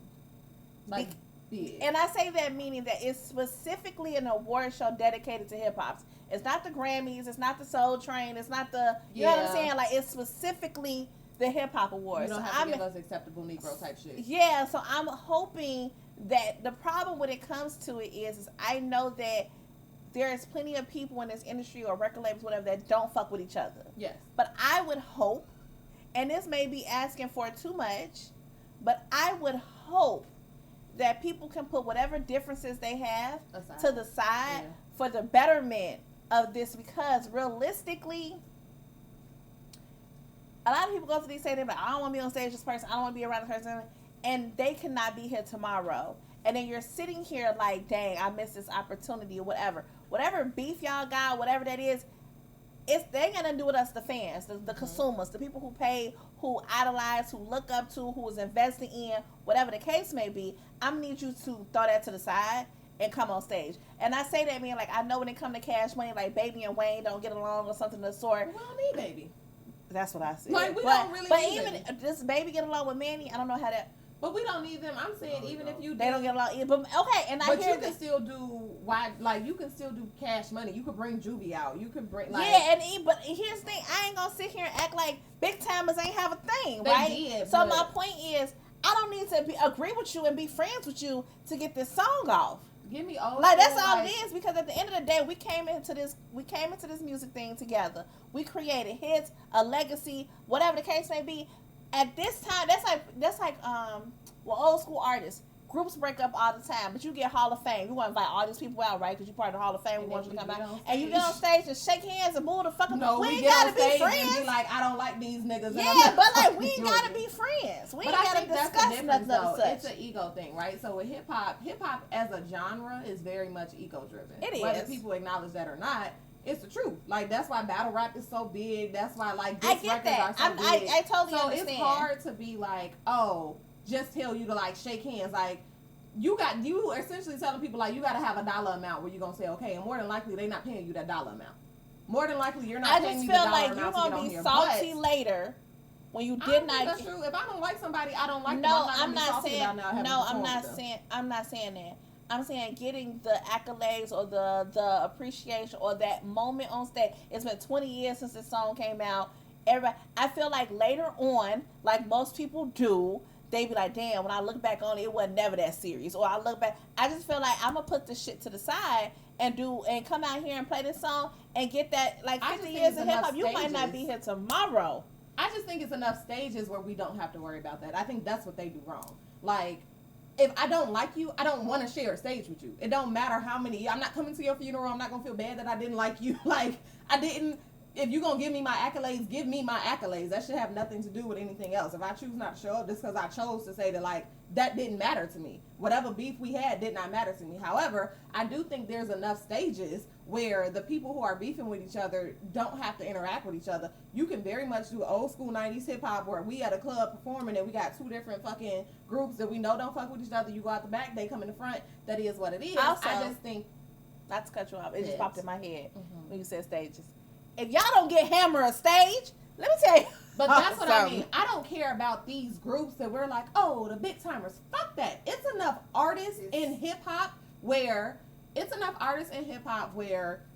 Like, big. And I say that meaning that it's specifically an award show dedicated to hip hop. It's not the Grammys. It's not the Soul Train. It's not the, you know what I'm Yeah. saying? Like, it's specifically the hip hop awards. You don't So have to give us acceptable Negro type shit. yeah, so I'm hoping that the problem when it comes to it is I know that there's plenty of people in this industry or record labels, whatever, that don't fuck with each other. Yes. But I would hope, and this may be asking for too much, but I would hope that people can put whatever differences they have Aside. to the side Yeah. for the betterment of this, because realistically, a lot of people go through these saying, like, I don't want to be on stage with this person, I don't want to be around this person, and they cannot be here tomorrow. And then you're sitting here like, dang, I missed this opportunity or whatever. Whatever beef y'all got, whatever that is, they ain't gonna do with us, the fans, the consumers, the people who pay, who idolize, who look up to, who is investing in, whatever the case may be. I'm gonna need you to throw that to the side and come on stage. And I say that, mean, like, I know when it come to Cash Money, like, Baby and Wayne don't get along or something of the sort. We don't need Baby. That's what I said. Like, we don't really But need even Baby. this Baby get along with Manny, I don't know how that. But we don't need them. I'm saying even if you They don't get along either. But okay, and I But hear you can still do you can still do Cash Money. You could bring Juvie out. You could bring like but here's the thing, I ain't gonna sit here and act like big timers ain't have a thing, They right? did, So but- my point is, I don't need to agree with you and be friends with you to get this song off. give me old Like, that's school, all like, it is, because at the end of the day, we came into this music thing together. We created hits, a legacy, whatever the case may be. At this time, that's like old school artists. Groups break up all the time, but you get Hall of Fame. You want to invite all these people out, right? Because you're part of the Hall of Fame. We And want you to then come we out. get on And you get on stage and shake hands and move the fuck up. No, we we ain't get gotta on be stage friends. and be like, I don't like these niggas. and I'm Yeah, not but like, fucking we ain't doing gotta it. be friends. We But ain't I gotta think that's the discuss difference, nothing of though. such. It's an ego thing, right? So with hip hop as a genre is very much ego driven. It Whether is. people acknowledge that or not, it's the truth. Like, that's why battle rap is so big. That's why like I diss get records that. are so big. I totally So understand. it's hard to be like, oh, just tell you to like shake hands. Like, you essentially telling people like you got to have a dollar amount where you're gonna say okay, and more than likely they're not paying you that dollar amount. More than likely you're not I paying just me the feel dollar like you're amount to get gonna on be here. salty But later when you I did don't think not. that's true. If I don't like somebody, I don't like them. No, I'm not saying. I'm not saying that. I'm saying getting the accolades or the appreciation or that moment on stage. It's been 20 years since this song came out. Everybody, I feel like later on, like most people do, they be like, damn, when I look back on it, it wasn't never that serious. Or I look back, I just feel like I'm gonna put this shit to the side and come out here and play this song and get that, like, I 50 just think years it's of hip hop. enough You might not stages. be here tomorrow. I just think it's enough stages where we don't have to worry about that. I think that's what they do wrong. Like, if I don't like you, I don't want to share a stage with you. It don't matter how many. I'm not coming to your funeral. I'm not gonna feel bad that I didn't like you. Like, I didn't. if you're going to give me my accolades, give me my accolades. That should have nothing to do with anything else. If I choose not to show up, just because I chose to say that, like, that didn't matter to me. Whatever beef we had did not matter to me. However, I do think there's enough stages where the people who are beefing with each other don't have to interact with each other. You can very much do old school 90s hip hop where we at a club performing and we got two different fucking groups that we know don't fuck with each other. You go out the back, they come in the front. That is what it is. Also, I just think, not to cut you off, it Yes. just popped in my head Mhm. when you said stages. If y'all don't get hammer a stage, let me tell you. but that's what I something. mean. I don't care about these groups that we're like, oh, the big timers. Fuck that. It's enough artists in hip hop where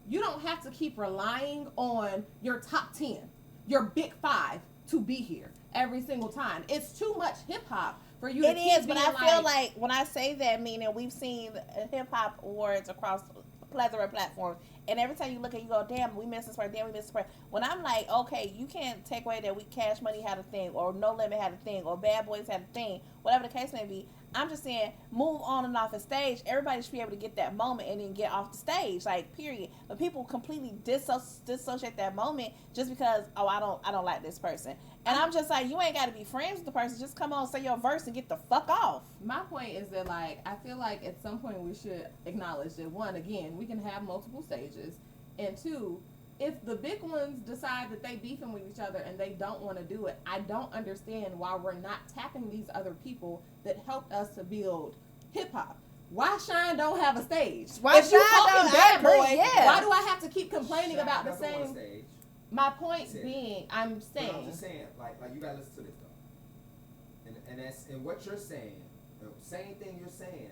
you don't have to keep relying on your top 10, your big 5 to be here every single time. It's too much hip hop for you to It keep is, but being I feel like when I say that, meaning we've seen hip hop awards across a plethora of platforms, and every time you look at it, you go, damn, we missed this part, damn, we missed this part. When I'm like, okay, you can't take away that we Cash Money had a thing, or No Limit had a thing, or Bad Boys had a thing, whatever the case may be. I'm just saying, move on and off the stage. Everybody should be able to get that moment and then get off the stage, like, period. But people completely dissociate that moment just because, oh, I don't like this person. And I'm just like, you ain't got to be friends with the person. Just come on, say your verse and get the fuck off. my point is that, like, I feel like at some point we should acknowledge that, one, again, we can have multiple stages, and two, if the big ones decide that they beefing with each other and they don't want to do it, I don't understand why we're not tapping these other people that helped us to build hip hop. Why Shine don't have a stage? Why if you Shine talking don't- Bad I agree, Boy, yeah. why do I have to keep complaining Shine about the doesn't want a same? stage. My point Said. being, I'm But I'm saying, just saying, like you gotta listen to this though. And that's and what you're saying, the same thing you're saying.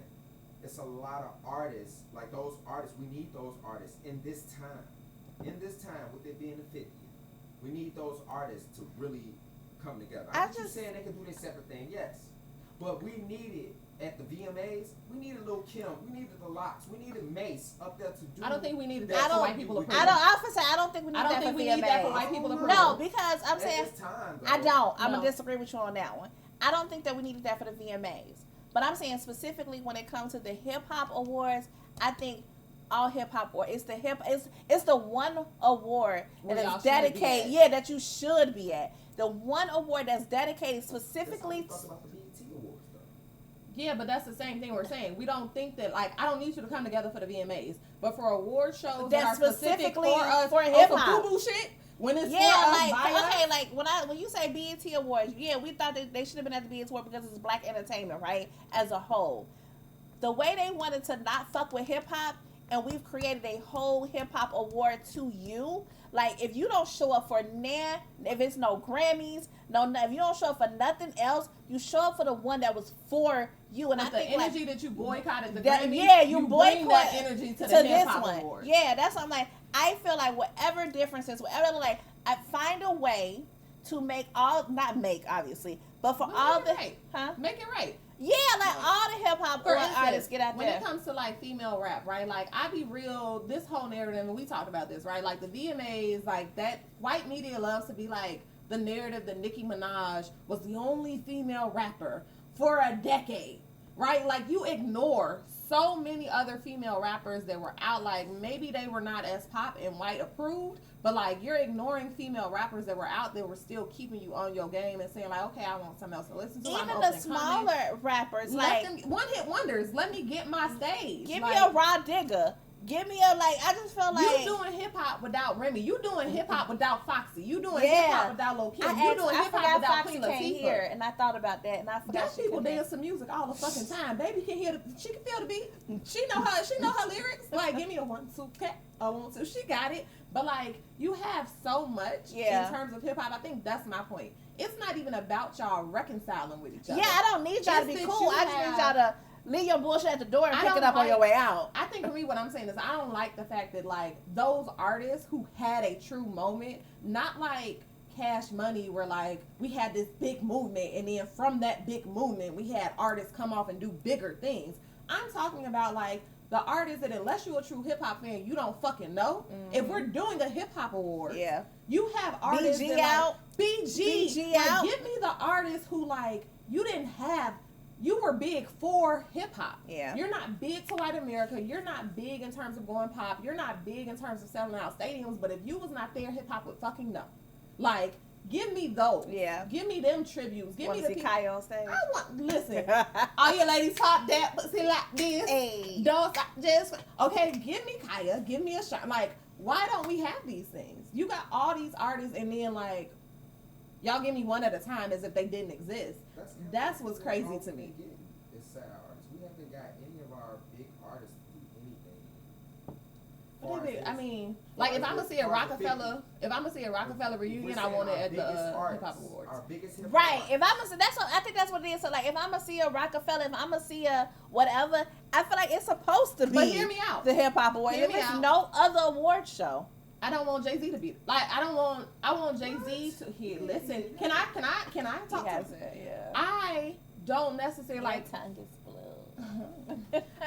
It's a lot of artists, like those artists. We need those artists in this time. In this time, with it being the 50th, we need those artists to really come together. I'm just saying they can do their separate thing, yes. But we needed at the VMAs, we needed Lil Kim, we needed the Locks, we needed Mace up there to do. I don't think we needed that that for for white white people people to to approve. I don't think we need I don't that think for we VMAs. need that for white people to No, approve. No, because I'm At saying this time, though, I don't. I'm No. gonna disagree with you on that one. I don't think that we needed that for the VMAs. But I'm saying specifically when it comes to the hip hop awards, I think all hip hop or it's the one award Where that y'all is should be dedicated, at. that you should be at. The one award that's dedicated specifically Let's talk about the BET Awards though. Yeah, but that's the same thing we're saying. We don't think that, like, I don't need you to come together for the VMAs, but for award shows that are That's specific specifically for us, for on some hip-hop. FUBU shit, when it's yeah, for us, like by okay, us, like when you say BET Awards, yeah, we thought that they should have been at the BET Award because it's black entertainment, right? As a whole, the way they wanted to not fuck with hip hop, and we've created a whole hip hop award to you. Like if you don't show up for if it's no Grammys, if you don't show up for nothing else, you show up for the one that was for you. And with I the think energy that you boycotted the that- Grammys, yeah, you bring boycott that energy to the this hip hop one. award. Yeah, that's what I'm like. I feel like whatever differences, whatever, like I find a way to make not make obviously, but for But all make the it right. Make it right. yeah, like all the hip hop For artists instance, get out when there. it comes to like female rap, right? Like I be real, this whole narrative, and we talked about this, right? Like the VMAs, like that white media loves to be like the narrative that Nicki Minaj was the only female rapper for a decade, right? Like you ignore so many other female rappers that were out, like maybe they were not as pop and white approved, but like you're ignoring female rappers that were out that were still keeping you on your game and saying like, okay, I want something else to listen to. Even I'm the opening smaller comments. rappers, Let like them, one hit wonders. Let me get my stage. give like, me a Raw Digger, give me a I just feel like you doing hip hop without Remy. You doing hip hop without Foxy. You doing Yeah. hip hop without Lil Kim. I You doing hip forgot hop without Foxy Queen came Latifah. here, and I thought about that, and I forgot That she people couldn't. dance to music all the fucking time. Baby can hear she can feel the beat. She know her lyrics. Like give me a 1 2 cat. A 1 2. She got it. But like you have so much in terms of hip hop. I think that's my point. It's not even about y'all reconciling with each other. Yeah, I don't need y'all to be It's that cool. you I just need have- y'all to leave your bullshit at the door and I pick it don't up on like- your way out. I think for me, what I'm saying is I don't like the fact that like those artists who had a true moment, not like Cash Money, where like we had this big movement, and then from that big movement, we had artists come off and do bigger things. I'm talking about like the artists that unless you're a true hip hop fan, you don't fucking know. If we're doing a hip hop award, Yeah. you have artists BG that, like, out. BG BG like, out. give me the artists who like you didn't have you were big for hip hop. Yeah. You're not big to white America. You're not big in terms of going pop. You're not big in terms of selling out stadiums. But if you was not there, hip hop would fucking know. Like, give me those. Yeah. Give me them tributes. Give me the people. Kaya on stage? I want, listen, all you ladies talk that pussy like this. Hey. Don't stop, just, okay, give me Kaya. Give me a shot. Like, why don't we have these things? You got all these artists and then, like, y'all give me one at a time as if they didn't exist. That's what's crazy to me. It's sad artists. We haven't got any of our big artists to do anything. I mean, like if I'm gonna see a Rockefeller reunion, I want it at the Hip Hop Awards. Our biggest hip Right. If I'm gonna, that's what I think that's what it is. So like, if I'm gonna see a Rockefeller, if I'm gonna see a whatever, I feel like it's supposed to be. But hear me out. The Hip Hop Award. Hear If me it's out. no other award show. I don't want Jay-Z to be like. I want Jay-Z to here. Listen, can I talk to him? Yeah. I don't necessarily like. tongue is blue.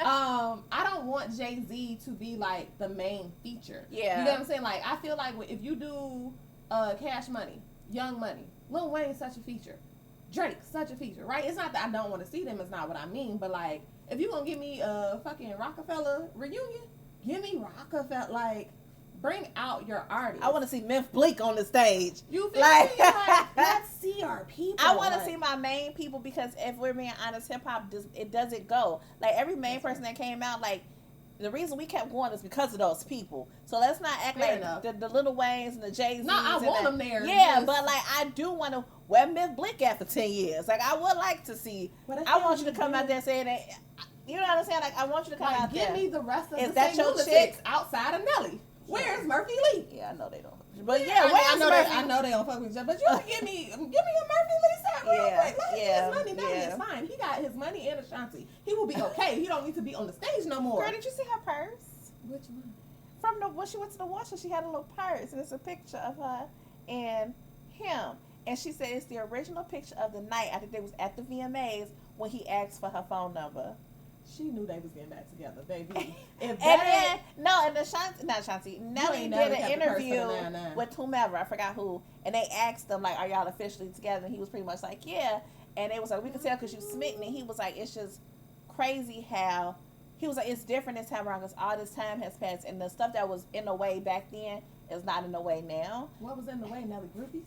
I don't want Jay-Z to be like the main feature. Yeah. You know what I'm saying? Like I feel like if you do Cash Money, Young Money, Lil Wayne's such a feature, Drake such a feature, right? It's not that I don't want to see them. It's not what I mean. But like, if you gonna give me a fucking Rockefeller reunion, give me Rockefeller. Like, bring out your artists. I want to see Memphis Bleak on the stage. You feel Like- me? Like, let's see our people. I want to Like, see my main people because if we're being honest, hip hop it doesn't go. Like every main person that came out, like the reason we kept going is because of those people. So let's not act Fair like enough. the Little Waynes and the Jay-Z's. No, I and want them there. Yeah, Yes. but like I do want to wear Myth Blick after 10 years. Like I would like to see. But I want you to come out there saying that. You know what I'm saying? Like I want you to come Like, out give there. me the rest of Is the that St. your Louis chick? outside of Nelly. Where's Murphy Lee? Yeah, I know they don't. But yeah, I where's know Murphy? I know they don't fuck with each other, but you can give me a Murphy Lee set real Yeah, quick. Let him yeah, get his money. Nelly yeah. is fine. He got his money and Ashanti. He will be okay. He don't need to be on the stage no more. Girl, did you see her purse? Which one? From when she went to the washer, she had a little purse, and it's a picture of her and him. And she said it's the original picture of the night. I think they was at the VMAs when he asked for her phone number. She knew they was getting back together, baby. If And that then Nelly ain't did never an kept the purse for the interview 9-9. with whomever, I forgot who, and they asked them like, "Are y'all officially together?" And he was pretty much like, "Yeah." And they was like, "We can tell because you smitten." And he was like, "It's just crazy how." He was like, "It's different this time around because all this time has passed, and the stuff that was in the way back then is not in the way now." what was in the way, Nelly? Groupies?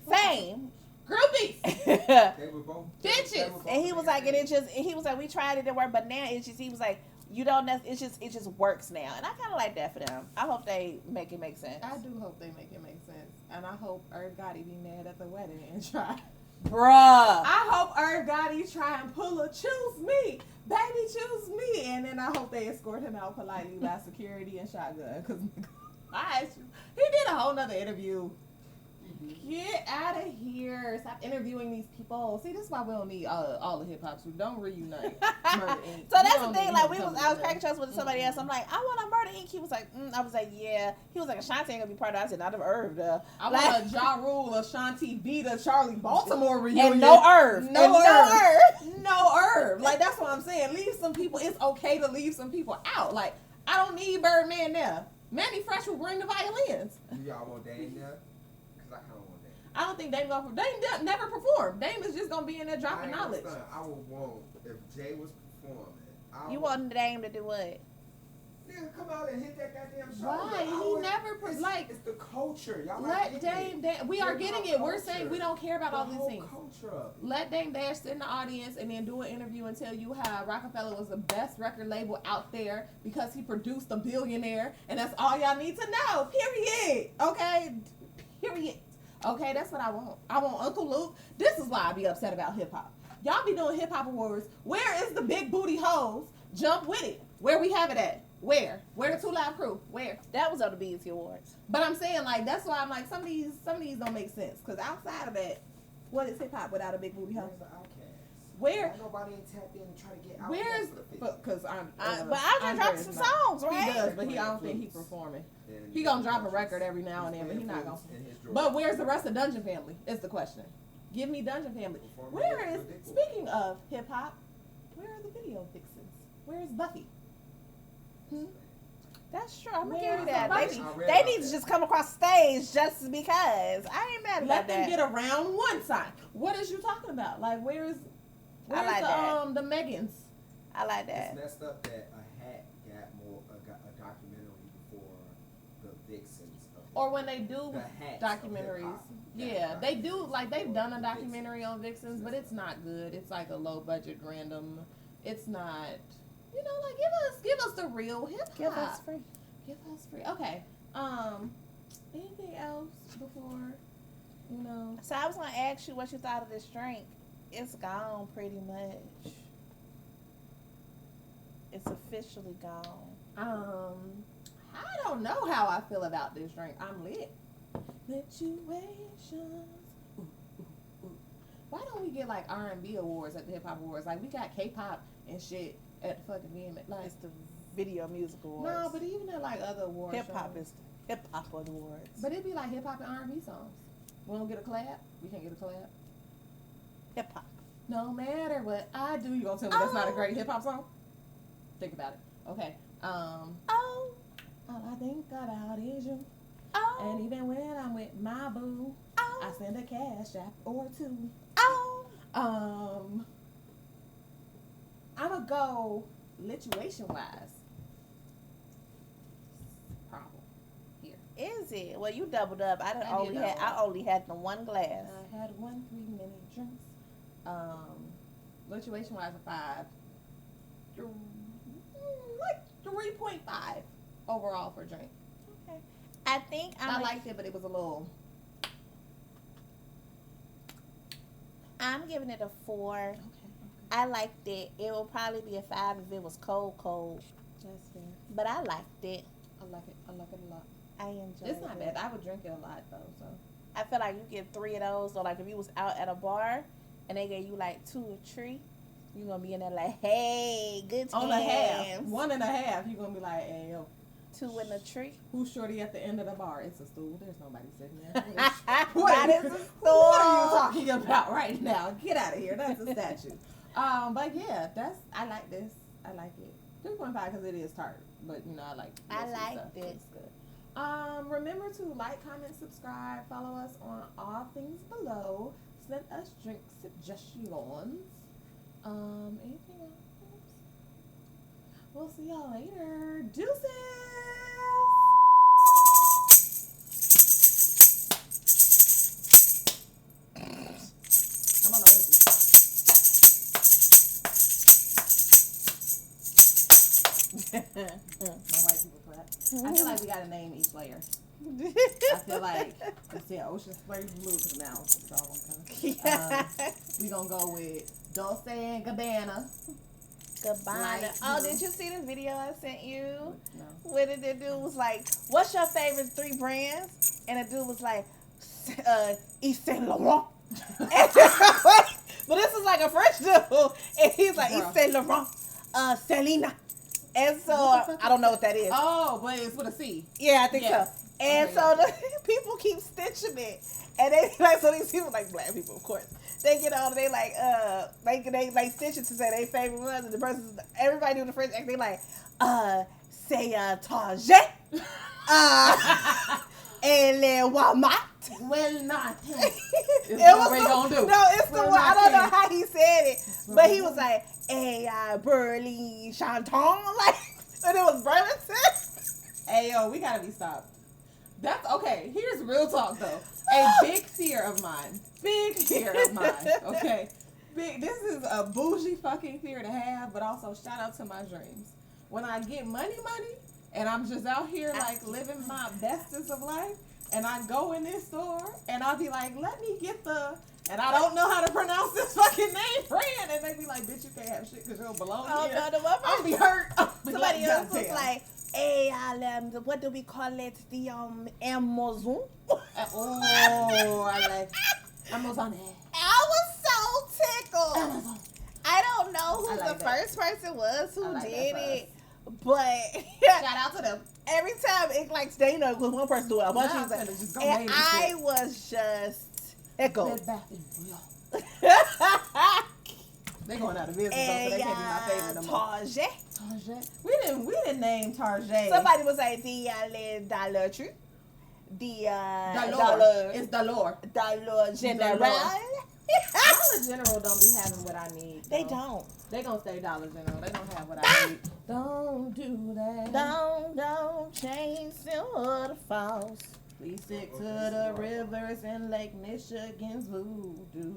Fame. Groupies! They were both Bitches! they were both And he was like, and niggas. he was like, we tried it, it didn't work, but now it's just, he was like, you don't, it just works now. And I kind of like that for them. I hope they make it make sense. I do hope they make it make sense. And I hope Irv Gotti be mad at the wedding and try. Bruh. I hope Irv Gotti try and pull a choose me. Baby, choose me. And then I hope they escort him out politely by security and shotgun. Because he did a whole nother interview. Get out of here. Stop interviewing these people. See, this is why we don't need all the hip hops. We don't reunite. Murder Inc. So that's We the don't thing. need Like him coming I was in cracking there. jokes with somebody else. I'm like, I want a Murder Inc. He was like, I was like, yeah. He was like, Ashanti ain't gonna be part of it. I said, not of Irv. I Like- want a Ja Rule, Ashanti, Vita, Charlie Baltimore reunion. And no Irv. No And Irv. No Irv. Like, that's what I'm saying. Leave some people. It's okay to leave some people out. Like, I don't need Birdman there. Manny Fresh will bring the violins. Do y'all want Dame there? Because I kind of want Dame. I don't think Dame gonna. Dame never perform. Dame is just gonna be in there I dropping ain't gonna knowledge. front. I would want if Jay was performing. You want the name to do what? Nigga, come out and hit that goddamn show. Why? Like, I He would- never it's the culture. Y'all not Let getting Dame. We are Hip getting hop it. We're culture. saying we don't care about The all these whole things. culture of it. Let Dame Dash sit in the audience and then do an interview and tell you how Rockefeller was the best record label out there because he produced a billionaire, and that's all y'all need to know. Period. Okay. Period. Okay, that's what I want. I want Uncle Luke. This is why I be upset about hip hop. Y'all be doing hip hop awards. Where is the big booty hoes? Jump with it. Where we have it at? Where? Where the 2 Live Crew? Where? That was on the BET Awards. But I'm saying, like, that's why I'm like, some of these don't make sense. Because outside of that, what is hip hop without a big booty hoe? Where's the Outcast? Where? Why nobody ain't tapped in and try to get Outkast Where's for the 50? because I'm But I just dropped some songs, right? He does, but I don't think he performing. And He gonna drop a record every now and then, but he not gonna. But where's the rest of Dungeon Family? Is the question. Give me Dungeon Family. Where is? Speaking of hip hop, where are the video vixens? Where is Buffy? That's true. I'm gonna Where's give you that. the They, budget? I read they about need to that. just come across stage just because. I ain't mad Let about them that. get around one side. What is you talking about? Like, where is? Where's like that. the Megans? I like It's that. messed up that a hat got a documentary before the Vixens. Or when they do The hats of documentaries. hip-hop. Yeah, they do, like, they've done a Vixens. documentary on Vixens, but it's not good. It's like a low budget random. It's not, like, give us the real hip hop. Give us free. Give us free. Okay. Anything else before, So I was gonna ask you what you thought of this drink. It's gone pretty much. It's officially gone. I don't know how I feel about this drink. I'm lit. Situations. Ooh, ooh, ooh. Why don't we get like R&B awards at the Hip Hop Awards? Like we got K-pop and shit at the fucking VMA. Like It's the Video Music Awards. no, but even at like other awards. hip hop shows. is the Hip Hop Awards. But it'd be like hip hop and R&B songs. We don't get a collab. We can't get a collab. Hip hop. No matter what I do, you gonna tell me that's not a great hip hop song? Think about it. Okay. Oh. All I think about is you. Oh. And even when I'm with my boo, Oh. I send a cash app or two. Oh. I'ma go lituation wise. Problem here. Is it? Well, you doubled up. I I only did had. double I only had the one glass. I had 1 3-minute drinks. Lituation wise a 5. Like 3.5 overall for drink. Okay. I think I liked it, but it was a little. I'm giving it a 4. Okay. I liked it. It would probably be a 5 if it was cold. That's fair. But I liked it. I like it. I like it a lot. I enjoyed it. It's not bad. I would drink it a lot though. So I feel like you get 3 of those. So like if you was out at a bar and they gave you like 2 or 3, you gonna be in there like, hey, good times. on a half, 1.5, you're gonna be like, hey yo, 2 in a tree. who's shorty at the end of the bar? It's a stool. There's nobody sitting there. That is a What are you stool. talking about right now? Get out of here. That's a statue. But yeah, I like this. I like it. 3.5 because it is tart, but I like. I most of the liked stuff. it. It's good. Remember to like, comment, subscribe, follow us on all things below. Send us drink suggestions. Anything else? We'll see y'all later. Deuces. Come on, Oasis. My white people clap. I feel like we gotta name each layer. I feel like instead of Ocean Spray Blue, because now it's all one color. We gonna go with Dulce and Gabbana. Goodbye. Like Oh, you. did you see the video I sent you? No. Where the dude was like, what's your favorite 3 brands? And the dude was like, Yves Saint Laurent. But this is like a French dude. And he's like, Yves Bruh. Saint Laurent, Selena. And so, What the fuck I don't know what that is. Oh, but it's with a C. Yeah, I think Yeah. so. And Okay, so the people keep stitching it. And they like, so these people, like black people, of course, they get on, they like, they stitch it to say their favorite ones. And the person, everybody doing the French act, they like, say, Target, and then Walmart. Well, not. It what we gonna do. No, it's the Well, one. I not don't know ten. how he said it, what but we he was gonna like, Burley Chanton, like, and it was Burlington. Hey, yo, we gotta be stopped. That's okay. Here's real talk, though. A big fear of mine. Big fear of mine. Okay. This is a bougie fucking fear to have, but also shout out to my dreams. When I get money, and I'm just out here like living my bestest of life, and I go in this store, and I'll be like, let me get and I don't know how to pronounce this fucking name, brand, and they be like, bitch, you can't have shit because you don't belong Oh, here. no, the one I'll be hurt. I'll be somebody like, else was goddamn. like, what do we call it? The Amazon. Oh, I like Amazon. I was so tickled. Amazon. I don't know who I like the that. first person was who I like that did for it, but Shout out to them. every time it like because one person do it, a bunch Nah, of like, finna just go and name this I shit. was just tickled. Bed Bath and Beyond. They going out of business, though, so they can't be my favorite no more. Target. Target. We didn't name Target. Somebody was like the Dollar Tree, the Dollar. It's Dollar. Dollar General. Dollar General don't be having what I need. They though. don't. They gonna stay Dollar General. They don't have what I need. Don't do that. Don't change the waterfalls. Please stick to the rivers and Lake Michigan's voodoo.